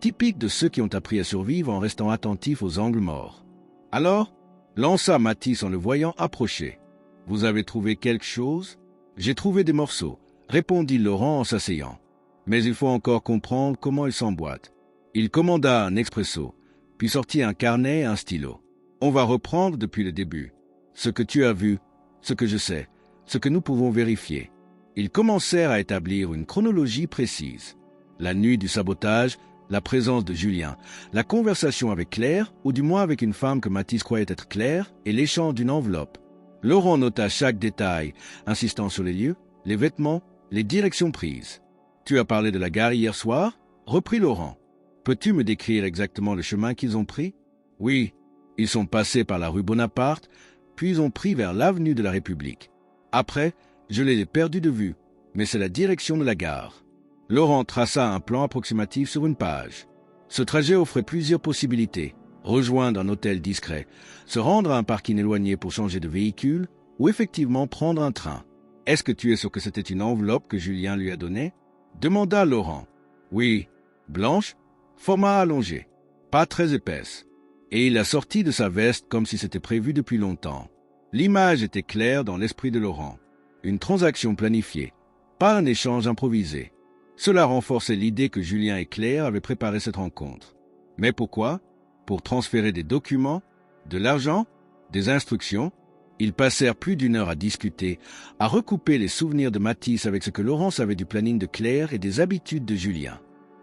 typique de ceux qui ont appris à survivre en restant attentifs aux angles morts. Alors, lança Mathis en le voyant approcher. « Vous avez trouvé quelque chose ?»« J'ai trouvé des morceaux, » répondit Laurent en s'asseyant. « Mais il faut encore comprendre comment ils s'emboîtent. » Il commanda un expresso, puis sortit un carnet et un stylo. « On va reprendre depuis le début. Ce que tu as vu, ce que je sais, ce que nous pouvons vérifier. » Ils commencèrent à établir une chronologie précise. La nuit du sabotage, la présence de Julien, la conversation avec Claire, ou du moins avec une femme que Mathis croyait être Claire, et l'échange d'une enveloppe. Laurent nota chaque détail, insistant sur les lieux, les vêtements, les directions prises. « Tu as parlé de la gare hier soir ?» reprit Laurent. « Peux-tu me décrire exactement le chemin qu'ils ont pris ?»« Oui, ils sont passés par la rue Bonaparte, puis ils ont pris vers l'avenue de la République. Après, je les ai perdus de vue, mais c'est la direction de la gare. » Laurent traça un plan approximatif sur une page. Ce trajet offrait plusieurs possibilités. Rejoindre un hôtel discret, se rendre à un parking éloigné pour changer de véhicule, ou effectivement prendre un train. « Est-ce que tu es sûr que c'était une enveloppe que Julien lui a donnée ?» demanda Laurent. « Oui, blanche, format allongé, pas très épaisse. » Et il la sortit de sa veste comme si c'était prévu depuis longtemps. L'image était claire dans l'esprit de Laurent. Une transaction planifiée, pas un échange improvisé. Cela renforçait l'idée que Julien et Claire avaient préparé cette rencontre. Mais pourquoi ? Pour transférer des documents, de l'argent, des instructions. Ils passèrent plus d'1 heure à discuter, à recouper les souvenirs de Mathis avec ce que Laurent savait du planning de Claire et des habitudes de Julien.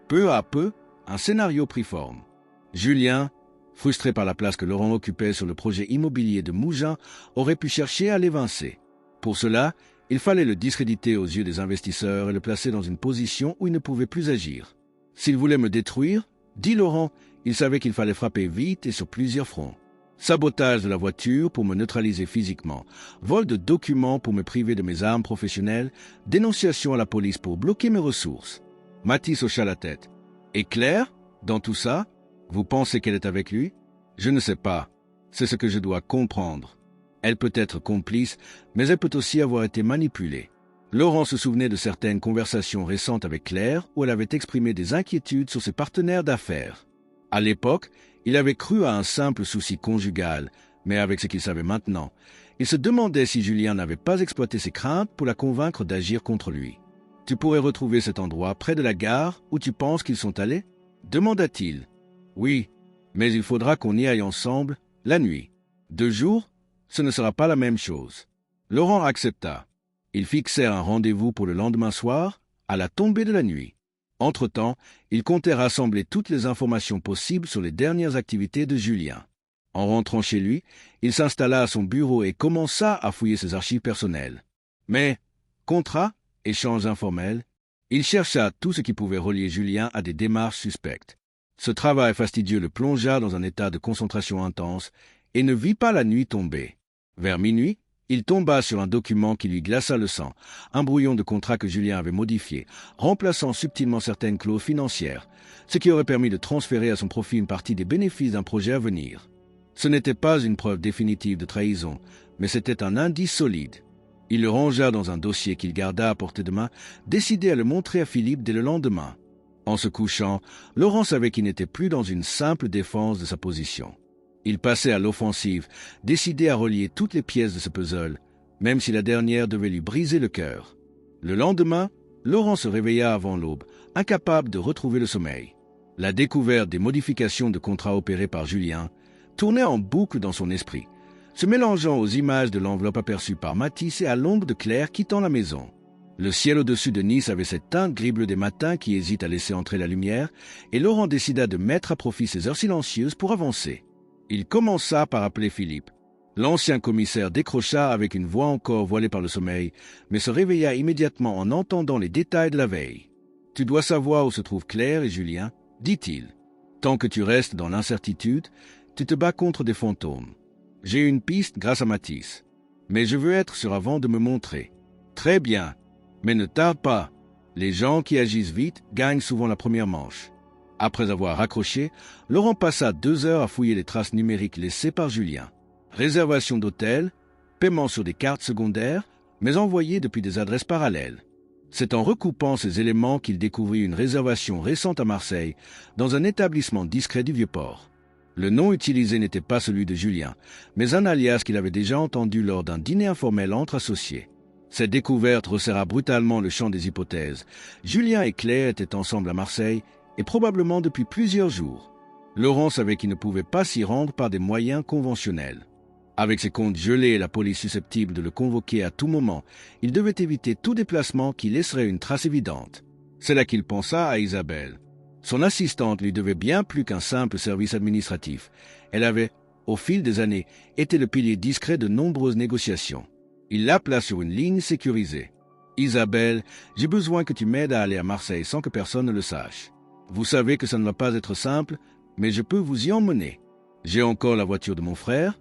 Peu à peu, un scénario prit forme. Julien, frustré par la place que Laurent occupait sur le projet immobilier de Mougins, aurait pu chercher à l'évincer. Pour cela, il fallait le discréditer aux yeux des investisseurs et le placer dans une position où il ne pouvait plus agir. S'il voulait me détruire, dit Laurent, il savait qu'il fallait frapper vite et sur plusieurs fronts. Sabotage de la voiture pour me neutraliser physiquement, vol de documents pour me priver de mes armes professionnelles, dénonciation à la police pour bloquer mes ressources. Mathis hocha la tête. Et Claire, dans tout ça, vous pensez qu'elle est avec lui? Je ne sais pas. C'est ce que je dois comprendre. Elle peut être complice, mais elle peut aussi avoir été manipulée. Laurent se souvenait de certaines conversations récentes avec Claire où elle avait exprimé des inquiétudes sur ses partenaires d'affaires. À l'époque, il avait cru à un simple souci conjugal, mais avec ce qu'il savait maintenant, il se demandait si Julien n'avait pas exploité ses craintes pour la convaincre d'agir contre lui. « Tu pourrais retrouver cet endroit près de la gare où tu penses qu'ils sont allés ?» demanda-t-il. « Oui, mais il faudra qu'on y aille ensemble la nuit. 2 jours, ce ne sera pas la même chose. » Laurent accepta. Ils fixèrent un rendez-vous pour le lendemain soir, à la tombée de la nuit. Entre-temps, il comptait rassembler toutes les informations possibles sur les dernières activités de Julien. En rentrant chez lui, il s'installa à son bureau et commença à fouiller ses archives personnelles. Mais, contrats, échanges informels, il chercha tout ce qui pouvait relier Julien à des démarches suspectes. Ce travail fastidieux le plongea dans un état de concentration intense et ne vit pas la nuit tomber. Vers minuit, il tomba sur un document qui lui glaça le sang, un brouillon de contrat que Julien avait modifié, remplaçant subtilement certaines clauses financières, ce qui aurait permis de transférer à son profit une partie des bénéfices d'un projet à venir. Ce n'était pas une preuve définitive de trahison, mais c'était un indice solide. Il le rangea dans un dossier qu'il garda à portée de main, décidé à le montrer à Philippe dès le lendemain. En se couchant, Laurent savait qu'il n'était plus dans une simple défense de sa position. Il passait à l'offensive, décidé à relier toutes les pièces de ce puzzle, même si la dernière devait lui briser le cœur. Le lendemain, Laurent se réveilla avant l'aube, incapable de retrouver le sommeil. La découverte des modifications de contrat opérées par Julien tournait en boucle dans son esprit, se mélangeant aux images de l'enveloppe aperçue par Mathis et à l'ombre de Claire quittant la maison. Le ciel au-dessus de Nice avait cette teinte gris-bleu des matins qui hésite à laisser entrer la lumière, et Laurent décida de mettre à profit ces heures silencieuses pour avancer. Il commença par appeler Philippe. L'ancien commissaire décrocha avec une voix encore voilée par le sommeil, mais se réveilla immédiatement en entendant les détails de la veille. « Tu dois savoir où se trouvent Claire et Julien, » dit-il. « Tant que tu restes dans l'incertitude, tu te bats contre des fantômes. J'ai une piste grâce à Mathis, mais je veux être sûr avant de me montrer. » « Très bien, mais ne tarde pas. Les gens qui agissent vite gagnent souvent la première manche. » Après avoir raccroché, Laurent passa 2 heures à fouiller les traces numériques laissées par Julien. Réservation d'hôtel, paiement sur des cartes secondaires, mais envoyées depuis des adresses parallèles. C'est en recoupant ces éléments qu'il découvrit une réservation récente à Marseille, dans un établissement discret du Vieux-Port. Le nom utilisé n'était pas celui de Julien, mais un alias qu'il avait déjà entendu lors d'un dîner informel entre associés. Cette découverte resserra brutalement le champ des hypothèses. Julien et Claire étaient ensemble à Marseille, et probablement depuis plusieurs jours. Laurent savait qu'il ne pouvait pas s'y rendre par des moyens conventionnels. Avec ses comptes gelés et la police susceptible de le convoquer à tout moment, il devait éviter tout déplacement qui laisserait une trace évidente. C'est là qu'il pensa à Isabelle. Son assistante lui devait bien plus qu'un simple service administratif. Elle avait, au fil des années, été le pilier discret de nombreuses négociations. Il l'appela sur une ligne sécurisée. « Isabelle, j'ai besoin que tu m'aides à aller à Marseille sans que personne ne le sache. Vous savez que ça ne va pas être simple, mais je peux vous y emmener. J'ai encore la voiture de mon frère,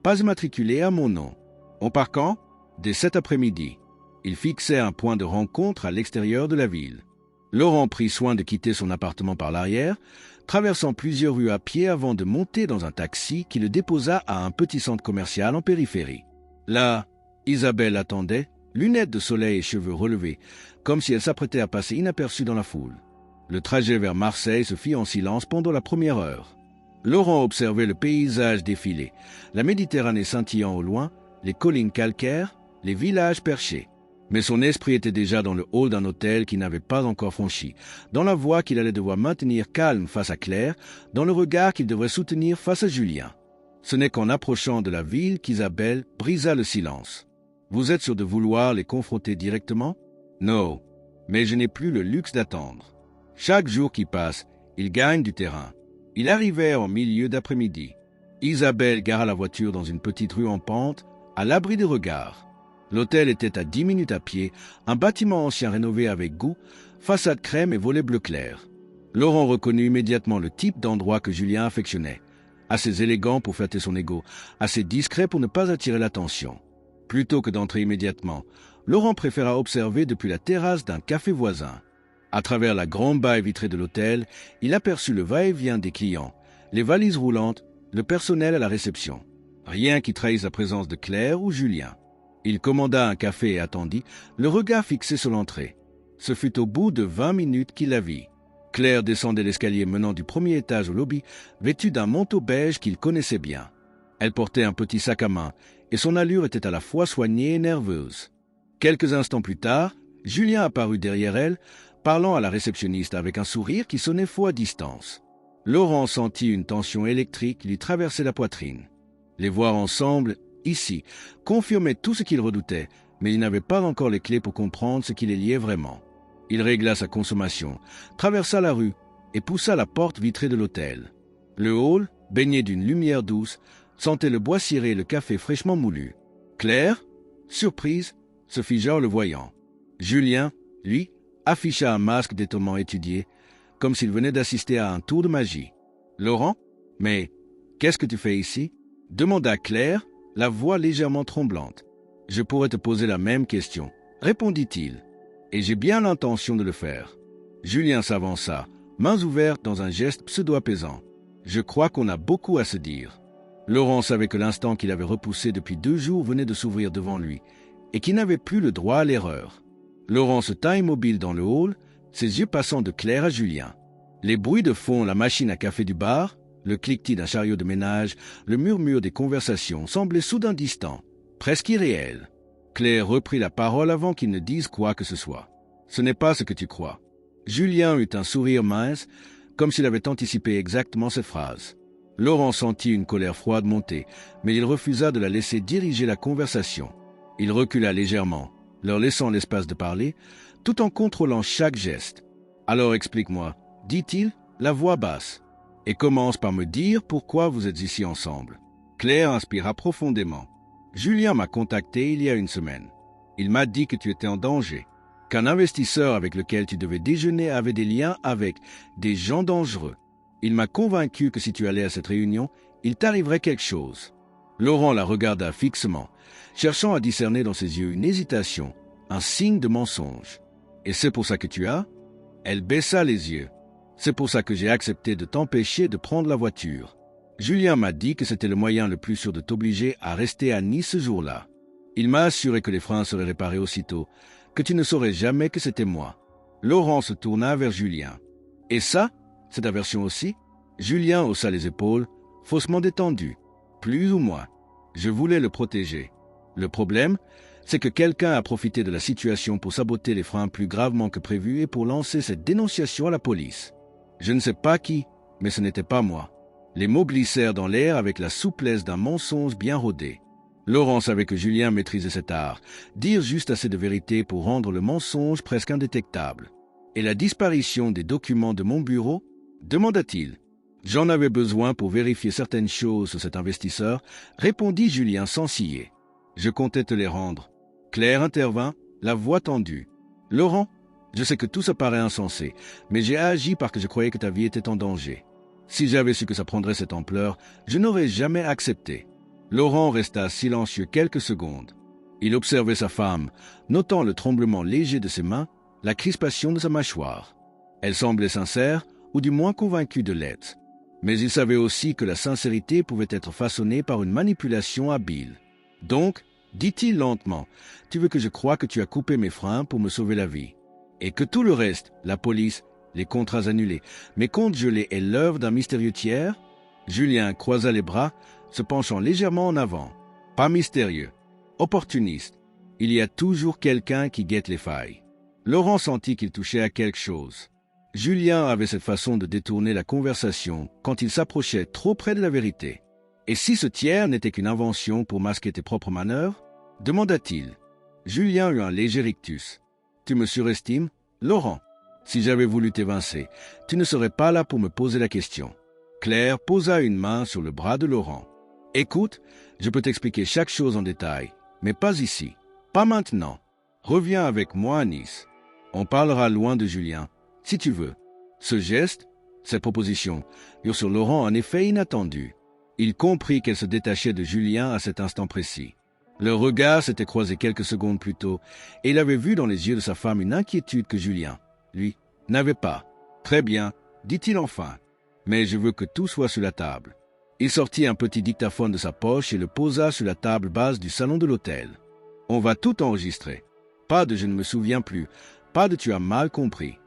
pas immatriculée à mon nom. On part quand? Dès cet après-midi. » Il fixait un point de rencontre à l'extérieur de la ville. Laurent prit soin de quitter son appartement par l'arrière, traversant plusieurs rues à pied avant de monter dans un taxi qui le déposa à un petit centre commercial en périphérie. Là, Isabelle attendait, lunettes de soleil et cheveux relevés, comme si elle s'apprêtait à passer inaperçue dans la foule. Le trajet vers Marseille se fit en silence pendant la première heure. Laurent observait le paysage défiler, la Méditerranée scintillant au loin, les collines calcaires, les villages perchés. Mais son esprit était déjà dans le hall d'un hôtel qu'il n'avait pas encore franchi, dans la voix qu'il allait devoir maintenir calme face à Claire, dans le regard qu'il devrait soutenir face à Julien. Ce n'est qu'en approchant de la ville qu'Isabelle brisa le silence. « Vous êtes sûr de vouloir les confronter directement? »« Non, mais je n'ai plus le luxe d'attendre. Chaque jour qui passe, ils gagnent du terrain. » Ils arrivèrent en milieu d'après-midi. Isabelle gara la voiture dans une petite rue en pente, à l'abri des regards. L'hôtel était à 10 minutes à pied, un bâtiment ancien rénové avec goût, façade crème et volets bleu clair. Laurent reconnut immédiatement le type d'endroit que Julien affectionnait. assez élégant pour flatter son ego, assez discret pour ne pas attirer l'attention. Plutôt que d'entrer immédiatement, Laurent préféra observer depuis la terrasse d'un café voisin. À travers la grande baille vitrée de l'hôtel, il aperçut le va-et-vient des clients, les valises roulantes, le personnel à la réception. Rien qui trahisse la présence de Claire ou Julien. Il commanda un café et attendit, le regard fixé sur l'entrée. Ce fut au bout de 20 minutes qu'il la vit. Claire descendait l'escalier menant du premier étage au lobby, vêtue d'un manteau beige qu'il connaissait bien. Elle portait un petit sac à main, et son allure était à la fois soignée et nerveuse. Quelques instants plus tard, Julien apparut derrière elle, parlant à la réceptionniste avec un sourire qui sonnait faux à distance. Laurent sentit une tension électrique lui traverser la poitrine. Les voir ensemble, ici, confirmait tout ce qu'il redoutait, mais il n'avait pas encore les clés pour comprendre ce qui les liait vraiment. Il régla sa consommation, traversa la rue et poussa la porte vitrée de l'hôtel. Le hall, baigné d'une lumière douce, sentait le bois ciré et le café fraîchement moulu. Claire, surprise, se figea en le voyant. Julien, lui, afficha un masque d'étonnement étudié, comme s'il venait d'assister à un tour de magie. « Laurent, mais qu'est-ce que tu fais ici ?» demanda Claire, la voix légèrement tremblante. « Je pourrais te poser la même question, » répondit-il, « et j'ai bien l'intention de le faire. » Julien s'avança, mains ouvertes dans un geste pseudo-apaisant. « Je crois qu'on a beaucoup à se dire. » Laurent savait que l'instant qu'il avait repoussé depuis 2 jours venait de s'ouvrir devant lui, et qu'il n'avait plus le droit à l'erreur. Laurent se tint immobile dans le hall, ses yeux passant de Claire à Julien. Les bruits de fond, la machine à café du bar, le cliquetis d'un chariot de ménage, le murmure des conversations semblaient soudain distants, presque irréels. Claire reprit la parole avant qu'il ne dise quoi que ce soit. « Ce n'est pas ce que tu crois. » Julien eut un sourire mince, comme s'il avait anticipé exactement cette phrase. Laurent sentit une colère froide monter, mais il refusa de la laisser diriger la conversation. Il recula légèrement, leur laissant l'espace de parler, tout en contrôlant chaque geste. « Alors explique-moi, » dit-il, la voix basse, « et commence par me dire pourquoi vous êtes ici ensemble. » Claire inspira profondément. « Julien m'a contacté il y a 1 semaine. Il m'a dit que tu étais en danger, qu'un investisseur avec lequel tu devais déjeuner avait des liens avec des gens dangereux. Il m'a convaincu que si tu allais à cette réunion, il t'arriverait quelque chose. » Laurent la regarda fixement, cherchant à discerner dans ses yeux une hésitation, un signe de mensonge. « Et c'est pour ça que tu as ?» Elle baissa les yeux. « C'est pour ça que j'ai accepté de t'empêcher de prendre la voiture. Julien m'a dit que c'était le moyen le plus sûr de t'obliger à rester à Nice ce jour-là. Il m'a assuré que les freins seraient réparés aussitôt, que tu ne saurais jamais que c'était moi. » Laurent se tourna vers Julien. « Et ça, c'est ta version aussi ?» Julien haussa les épaules, faussement détendu. « Plus ou moins. Je voulais le protéger. Le problème, c'est que quelqu'un a profité de la situation pour saboter les freins plus gravement que prévu et pour lancer cette dénonciation à la police. Je ne sais pas qui, mais ce n'était pas moi. » Les mots glissèrent dans l'air avec la souplesse d'un mensonge bien rodé. Laurent savait que Julien maîtrisait cet art, dire juste assez de vérité pour rendre le mensonge presque indétectable. « Et la disparition des documents de mon bureau ?» demanda-t-il. « J'en avais besoin pour vérifier certaines choses sur cet investisseur, » répondit Julien sans ciller. « Je comptais te les rendre. » Claire intervint, la voix tendue. « Laurent, je sais que tout ça paraît insensé, mais j'ai agi parce que je croyais que ta vie était en danger. Si j'avais su que ça prendrait cette ampleur, je n'aurais jamais accepté. » Laurent resta silencieux quelques secondes. Il observait sa femme, notant le tremblement léger de ses mains, la crispation de sa mâchoire. Elle semblait sincère, ou du moins convaincue de l'être. Mais il savait aussi que la sincérité pouvait être façonnée par une manipulation habile. « Donc, dit-il lentement, tu veux que je croie que tu as coupé mes freins pour me sauver la vie. Et que tout le reste, la police, les contrats annulés, mes comptes gelés est l'œuvre d'un mystérieux tiers ?» Julien croisa les bras, se penchant légèrement en avant. « Pas mystérieux. Opportuniste. Il y a toujours quelqu'un qui guette les failles. » Laurent sentit qu'il touchait à quelque chose. Julien avait cette façon de détourner la conversation quand il s'approchait trop près de la vérité. « Et si ce tiers n'était qu'une invention pour masquer tes propres manœuvres ?» demanda-t-il. Julien eut un léger rictus. « Tu me surestimes, Laurent. Si j'avais voulu t'évincer, tu ne serais pas là pour me poser la question. » Claire posa une main sur le bras de Laurent. « Écoute, je peux t'expliquer chaque chose en détail, mais pas ici, pas maintenant. Reviens avec moi à Nice. On parlera loin de Julien, si tu veux. » Ce geste, cette proposition, eurent sur Laurent un effet inattendu. Il comprit qu'elle se détachait de Julien à cet instant précis. Leurs regards s'étaient croisés quelques secondes plus tôt, et il avait vu dans les yeux de sa femme une inquiétude que Julien, lui, n'avait pas. « Très bien, dit-il enfin, mais je veux que tout soit sur la table. » Il sortit un petit dictaphone de sa poche et le posa sur la table basse du salon de l'hôtel. « On va tout enregistrer. Pas de « je ne me souviens plus », pas de « tu as mal compris ».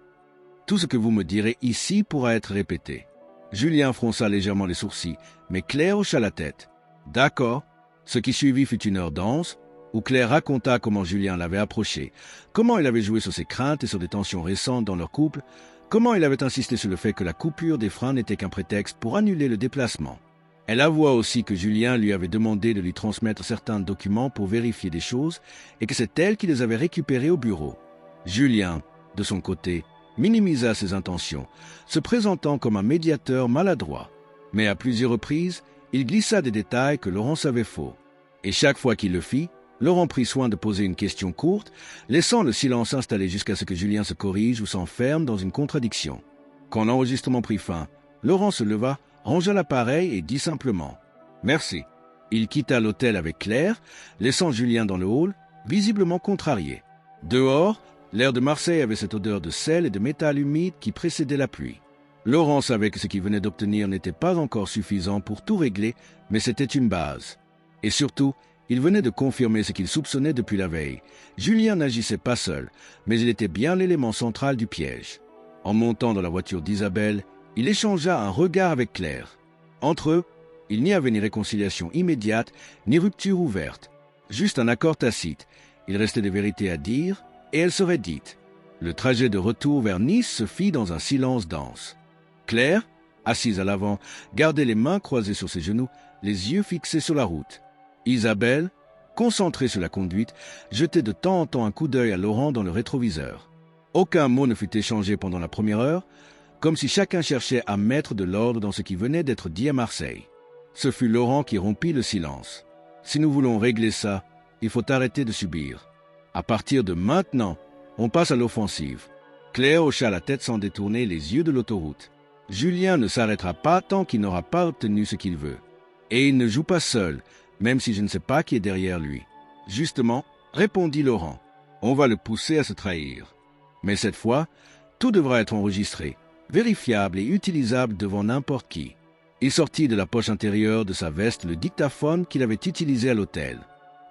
Tout ce que vous me direz ici pourra être répété. Julien fronça légèrement les sourcils, mais Claire hocha la tête. « D'accord. » Ce qui suivit fut une heure dense, où Claire raconta comment Julien l'avait approché, comment il avait joué sur ses craintes et sur des tensions récentes dans leur couple, comment il avait insisté sur le fait que la coupure des freins n'était qu'un prétexte pour annuler le déplacement. Elle avoua aussi que Julien lui avait demandé de lui transmettre certains documents pour vérifier des choses et que c'est elle qui les avait récupérés au bureau. Julien, de son côté, minimisa ses intentions, se présentant comme un médiateur maladroit. Mais à plusieurs reprises, il glissa des détails que Laurent savait faux. Et chaque fois qu'il le fit, Laurent prit soin de poser une question courte, laissant le silence s'installer jusqu'à ce que Julien se corrige ou s'enferme dans une contradiction. Quand l'enregistrement prit fin, Laurent se leva, rangea l'appareil et dit simplement « Merci ». Il quitta l'hôtel avec Claire, laissant Julien dans le hall, visiblement contrarié. Dehors, l'air de Marseille avait cette odeur de sel et de métal humide qui précédait la pluie. Laurent savait que ce qu'il venait d'obtenir n'était pas encore suffisant pour tout régler, mais c'était une base. Et surtout, il venait de confirmer ce qu'il soupçonnait depuis la veille. Julien n'agissait pas seul, mais il était bien l'élément central du piège. En montant dans la voiture d'Isabelle, il échangea un regard avec Claire. Entre eux, il n'y avait ni réconciliation immédiate, ni rupture ouverte. Juste un accord tacite. Il restait des vérités à dire, et elles seraient dites. Le trajet de retour vers Nice se fit dans un silence dense. Claire, assise à l'avant, gardait les mains croisées sur ses genoux, les yeux fixés sur la route. Isabelle, concentrée sur la conduite, jetait de temps en temps un coup d'œil à Laurent dans le rétroviseur. Aucun mot ne fut échangé pendant la première heure, comme si chacun cherchait à mettre de l'ordre dans ce qui venait d'être dit à Marseille. Ce fut Laurent qui rompit le silence. « Si nous voulons régler ça, il faut arrêter de subir. À partir de maintenant, on passe à l'offensive. » Claire hocha la tête sans détourner les yeux de l'autoroute. Julien ne s'arrêtera pas tant qu'il n'aura pas obtenu ce qu'il veut. Et il ne joue pas seul, même si je ne sais pas qui est derrière lui. Justement, répondit Laurent, on va le pousser à se trahir. Mais cette fois, tout devra être enregistré, vérifiable et utilisable devant n'importe qui. Il sortit de la poche intérieure de sa veste le dictaphone qu'il avait utilisé à l'hôtel.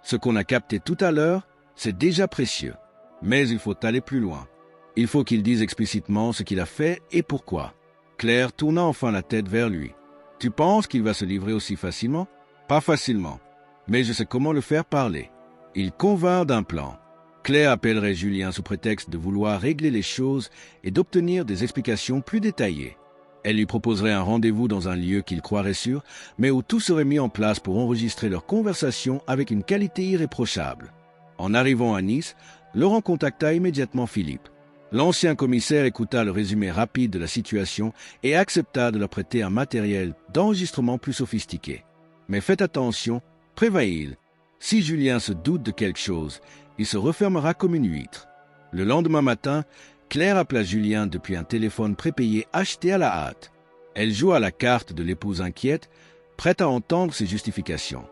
Ce qu'on a capté tout à l'heure, c'est déjà précieux. Mais il faut aller plus loin. Il faut qu'il dise explicitement ce qu'il a fait et pourquoi. Claire tourna enfin la tête vers lui. « Tu penses qu'il va se livrer aussi facilement ?»« Pas facilement, mais je sais comment le faire parler. » Il convint d'un plan. Claire appellerait Julien sous prétexte de vouloir régler les choses et d'obtenir des explications plus détaillées. Elle lui proposerait un rendez-vous dans un lieu qu'il croirait sûr, mais où tout serait mis en place pour enregistrer leur conversation avec une qualité irréprochable. En arrivant à Nice, Laurent contacta immédiatement Philippe. L'ancien commissaire écouta le résumé rapide de la situation et accepta de leur prêter un matériel d'enregistrement plus sophistiqué. Mais faites attention, prévint-il. Si Julien se doute de quelque chose, il se refermera comme une huître. Le lendemain matin, Claire appela Julien depuis un téléphone prépayé acheté à la hâte. Elle joua la carte de l'épouse inquiète, prête à entendre ses justifications.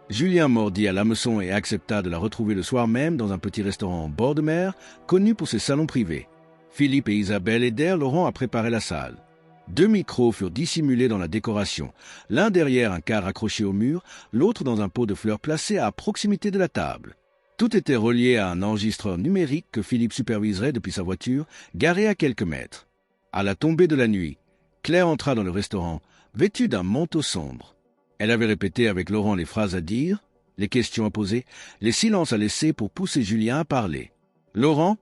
Julien mordit à l'hameçon et accepta de la retrouver le soir même dans un petit restaurant en bord de mer, connu pour ses salons privés. Philippe et Isabelle aidèrent Laurent à préparer la salle. 2 micros furent dissimulés dans la décoration, l'un derrière un cadre accroché au mur, l'autre dans un pot de fleurs placé à proximité de la table. Tout était relié à un enregistreur numérique que Philippe superviserait depuis sa voiture, garée à quelques mètres. À la tombée de la nuit, Claire entra dans le restaurant, vêtue d'un manteau sombre. Elle avait répété avec Laurent les phrases à dire, les questions à poser, les silences à laisser pour pousser Julien à parler. Laurent,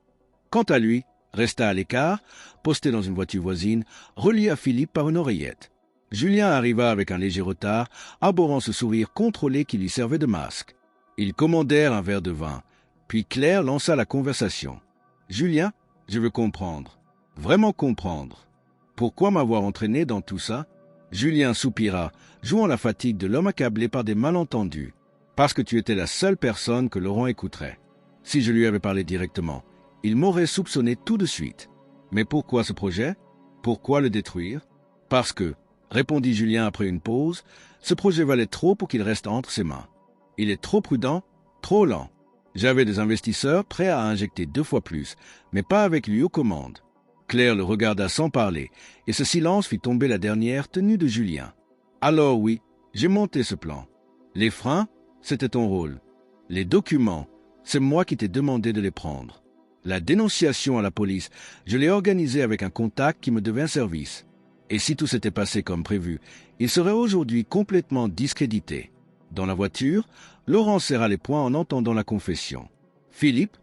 quant à lui, resta à l'écart, posté dans une voiture voisine, relié à Philippe par une oreillette. Julien arriva avec un léger retard, arborant ce sourire contrôlé qui lui servait de masque. Ils commandèrent un verre de vin, puis Claire lança la conversation. « Julien, je veux comprendre, vraiment comprendre. Pourquoi m'avoir entraîné dans tout ça ?» Julien soupira, jouant la fatigue de l'homme accablé par des malentendus. « Parce que tu étais la seule personne que Laurent écouterait. Si je lui avais parlé directement, il m'aurait soupçonné tout de suite. Mais pourquoi ce projet? Pourquoi le détruire? Parce que, répondit Julien après une pause. Ce projet valait trop pour qu'il reste entre ses mains. Il est trop prudent, trop lent. J'avais des investisseurs prêts à injecter 2 fois plus, mais pas avec lui aux commandes. Claire le regarda sans parler, et ce silence fit tomber la dernière tenue de Julien. Alors oui, j'ai monté ce plan. Les freins, c'était ton rôle. Les documents, c'est moi qui t'ai demandé de les prendre. La dénonciation à la police, je l'ai organisée avec un contact qui me devait un service. Et si tout s'était passé comme prévu, il serait aujourd'hui complètement discrédité. Dans la voiture, Laurent serra les poings en entendant la confession. Philippe,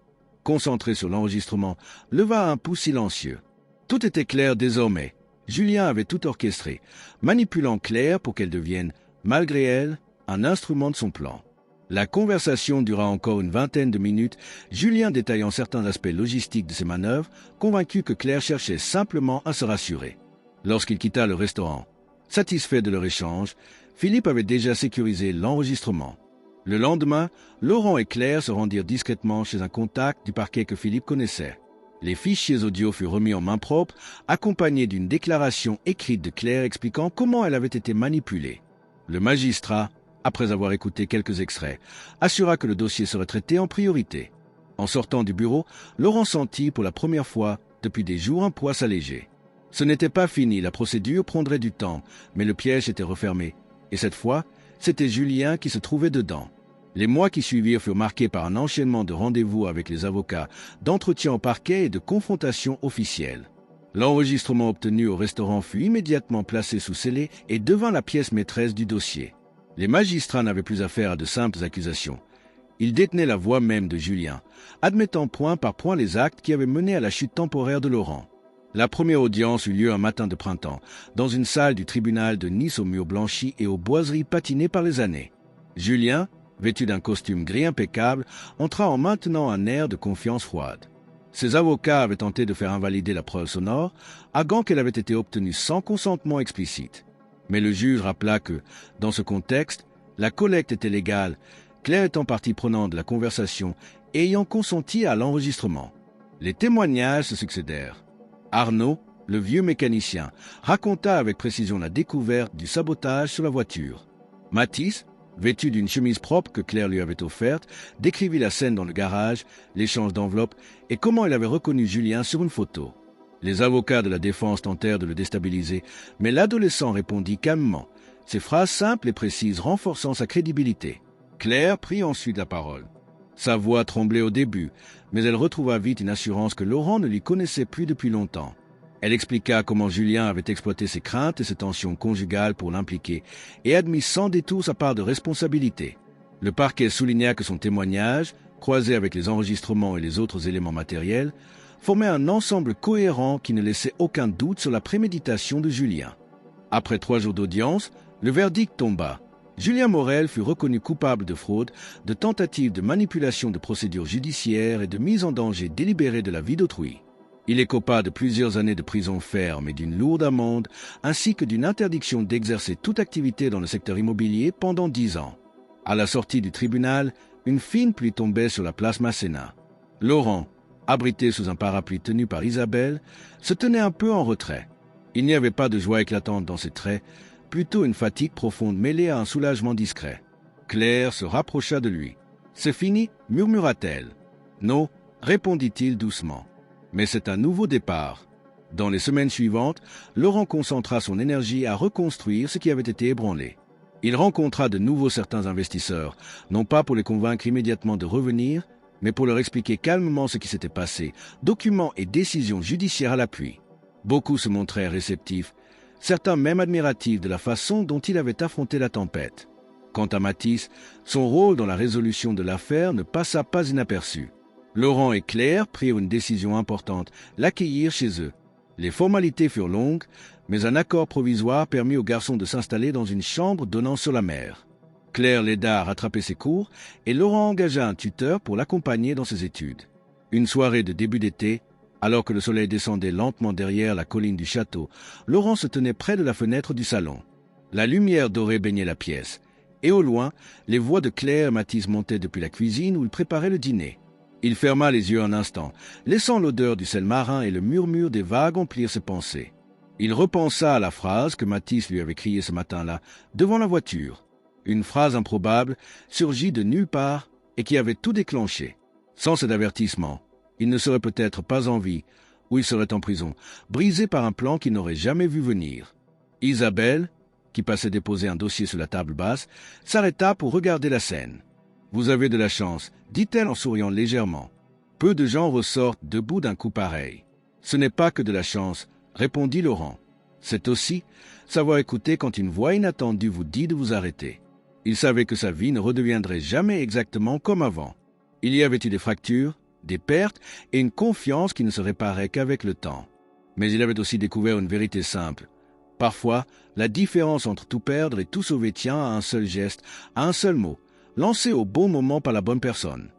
concentré sur l'enregistrement, leva un pouce silencieux. Tout était clair désormais. Julien avait tout orchestré, manipulant Claire pour qu'elle devienne, malgré elle, un instrument de son plan. La conversation dura encore une vingtaine de minutes, Julien détaillant certains aspects logistiques de ses manœuvres, convaincu que Claire cherchait simplement à se rassurer. Lorsqu'il quitta le restaurant, satisfait de leur échange, Philippe avait déjà sécurisé l'enregistrement. Le lendemain, Laurent et Claire se rendirent discrètement chez un contact du parquet que Philippe connaissait. Les fichiers audio furent remis en main propre, accompagnés d'une déclaration écrite de Claire expliquant comment elle avait été manipulée. Le magistrat, après avoir écouté quelques extraits, assura que le dossier serait traité en priorité. En sortant du bureau, Laurent sentit pour la première fois depuis des jours un poids s'alléger. Ce n'était pas fini, la procédure prendrait du temps, mais le piège était refermé. Et cette fois, c'était Julien qui se trouvait dedans. Les mois qui suivirent furent marqués par un enchaînement de rendez-vous avec les avocats, d'entretiens au parquet et de confrontations officielles. L'enregistrement obtenu au restaurant fut immédiatement placé sous scellé et devint la pièce maîtresse du dossier. Les magistrats n'avaient plus affaire à de simples accusations. Ils détenaient la voix même de Julien, admettant point par point les actes qui avaient mené à la chute temporaire de Laurent. La première audience eut lieu un matin de printemps, dans une salle du tribunal de Nice aux murs blanchis et aux boiseries patinées par les années. Julien, vêtu d'un costume gris impeccable, entra en maintenant un air de confiance froide. Ses avocats avaient tenté de faire invalider la preuve sonore, arguant qu'elle avait été obtenue sans consentement explicite. Mais le juge rappela que, dans ce contexte, la collecte était légale, Claire étant partie prenante de la conversation et ayant consenti à l'enregistrement. Les témoignages se succédèrent. Arnaud, le vieux mécanicien, raconta avec précision la découverte du sabotage sur la voiture. Mathis, vêtu d'une chemise propre que Claire lui avait offerte, décrivit la scène dans le garage, l'échange d'enveloppes et comment il avait reconnu Julien sur une photo. Les avocats de la défense tentèrent de le déstabiliser, mais l'adolescent répondit calmement, ses phrases simples et précises renforçant sa crédibilité. Claire prit ensuite la parole. Sa voix tremblait au début, mais elle retrouva vite une assurance que Laurent ne lui connaissait plus depuis longtemps. Elle expliqua comment Julien avait exploité ses craintes et ses tensions conjugales pour l'impliquer et admit sans détour sa part de responsabilité. Le parquet souligna que son témoignage, croisé avec les enregistrements et les autres éléments matériels, formait un ensemble cohérent qui ne laissait aucun doute sur la préméditation de Julien. Après 3 jours d'audience, le verdict tomba. Julien Morel fut reconnu coupable de fraude, de tentative de manipulation de procédures judiciaires et de mise en danger délibérée de la vie d'autrui. Il écopa de plusieurs années de prison ferme et d'une lourde amende, ainsi que d'une interdiction d'exercer toute activité dans le secteur immobilier pendant 10 ans. À la sortie du tribunal, une fine pluie tombait sur la place Masséna. Laurent, abrité sous un parapluie tenu par Isabelle, se tenait un peu en retrait. Il n'y avait pas de joie éclatante dans ses traits, plutôt une fatigue profonde mêlée à un soulagement discret. Claire se rapprocha de lui. « C'est fini » murmura-t-elle. « Non » répondit-il doucement. « Mais c'est un nouveau départ. » Dans les semaines suivantes, Laurent concentra son énergie à reconstruire ce qui avait été ébranlé. Il rencontra de nouveau certains investisseurs, non pas pour les convaincre immédiatement de revenir, mais pour leur expliquer calmement ce qui s'était passé, documents et décisions judiciaires à l'appui. Beaucoup se montrèrent réceptifs, certains même admiratifs de la façon dont il avait affronté la tempête. Quant à Mathis, son rôle dans la résolution de l'affaire ne passa pas inaperçu. Laurent et Claire prirent une décision importante, l'accueillir chez eux. Les formalités furent longues, mais un accord provisoire permit au garçon de s'installer dans une chambre donnant sur la mer. Claire l'aida à rattraper ses cours et Laurent engagea un tuteur pour l'accompagner dans ses études. Une soirée de début d'été, alors que le soleil descendait lentement derrière la colline du château, Laurent se tenait près de la fenêtre du salon. La lumière dorée baignait la pièce, et au loin, les voix de Claire et Mathis montaient depuis la cuisine où ils préparaient le dîner. Il ferma les yeux un instant, laissant l'odeur du sel marin et le murmure des vagues emplir ses pensées. Il repensa à la phrase que Mathis lui avait criée ce matin-là, devant la voiture. Une phrase improbable, surgie de nulle part et qui avait tout déclenché. Sans cet avertissement, il ne serait peut-être pas en vie, ou il serait en prison, brisé par un plan qu'il n'aurait jamais vu venir. Isabelle, qui passait déposer un dossier sur la table basse, s'arrêta pour regarder la scène. « Vous avez de la chance, dit-elle en souriant légèrement. Peu de gens ressortent debout d'un coup pareil. Ce n'est pas que de la chance, répondit Laurent. C'est aussi savoir écouter quand une voix inattendue vous dit de vous arrêter. Il savait que sa vie ne redeviendrait jamais exactement comme avant. Il y avait eu des fractures, des pertes et une confiance qui ne se réparait qu'avec le temps. Mais il avait aussi découvert une vérité simple. Parfois, la différence entre tout perdre et tout sauver tient à un seul geste, à un seul mot, lancé au bon moment par la bonne personne.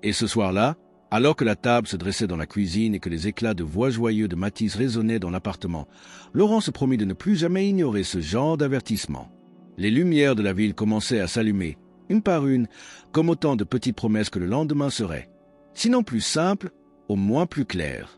Et ce soir-là, alors que la table se dressait dans la cuisine et que les éclats de voix joyeux de Mathis résonnaient dans l'appartement, Laurent se promit de ne plus jamais ignorer ce genre d'avertissement. Les lumières de la ville commençaient à s'allumer, une par une, comme autant de petites promesses que le lendemain serait, sinon plus simple, au moins plus clair.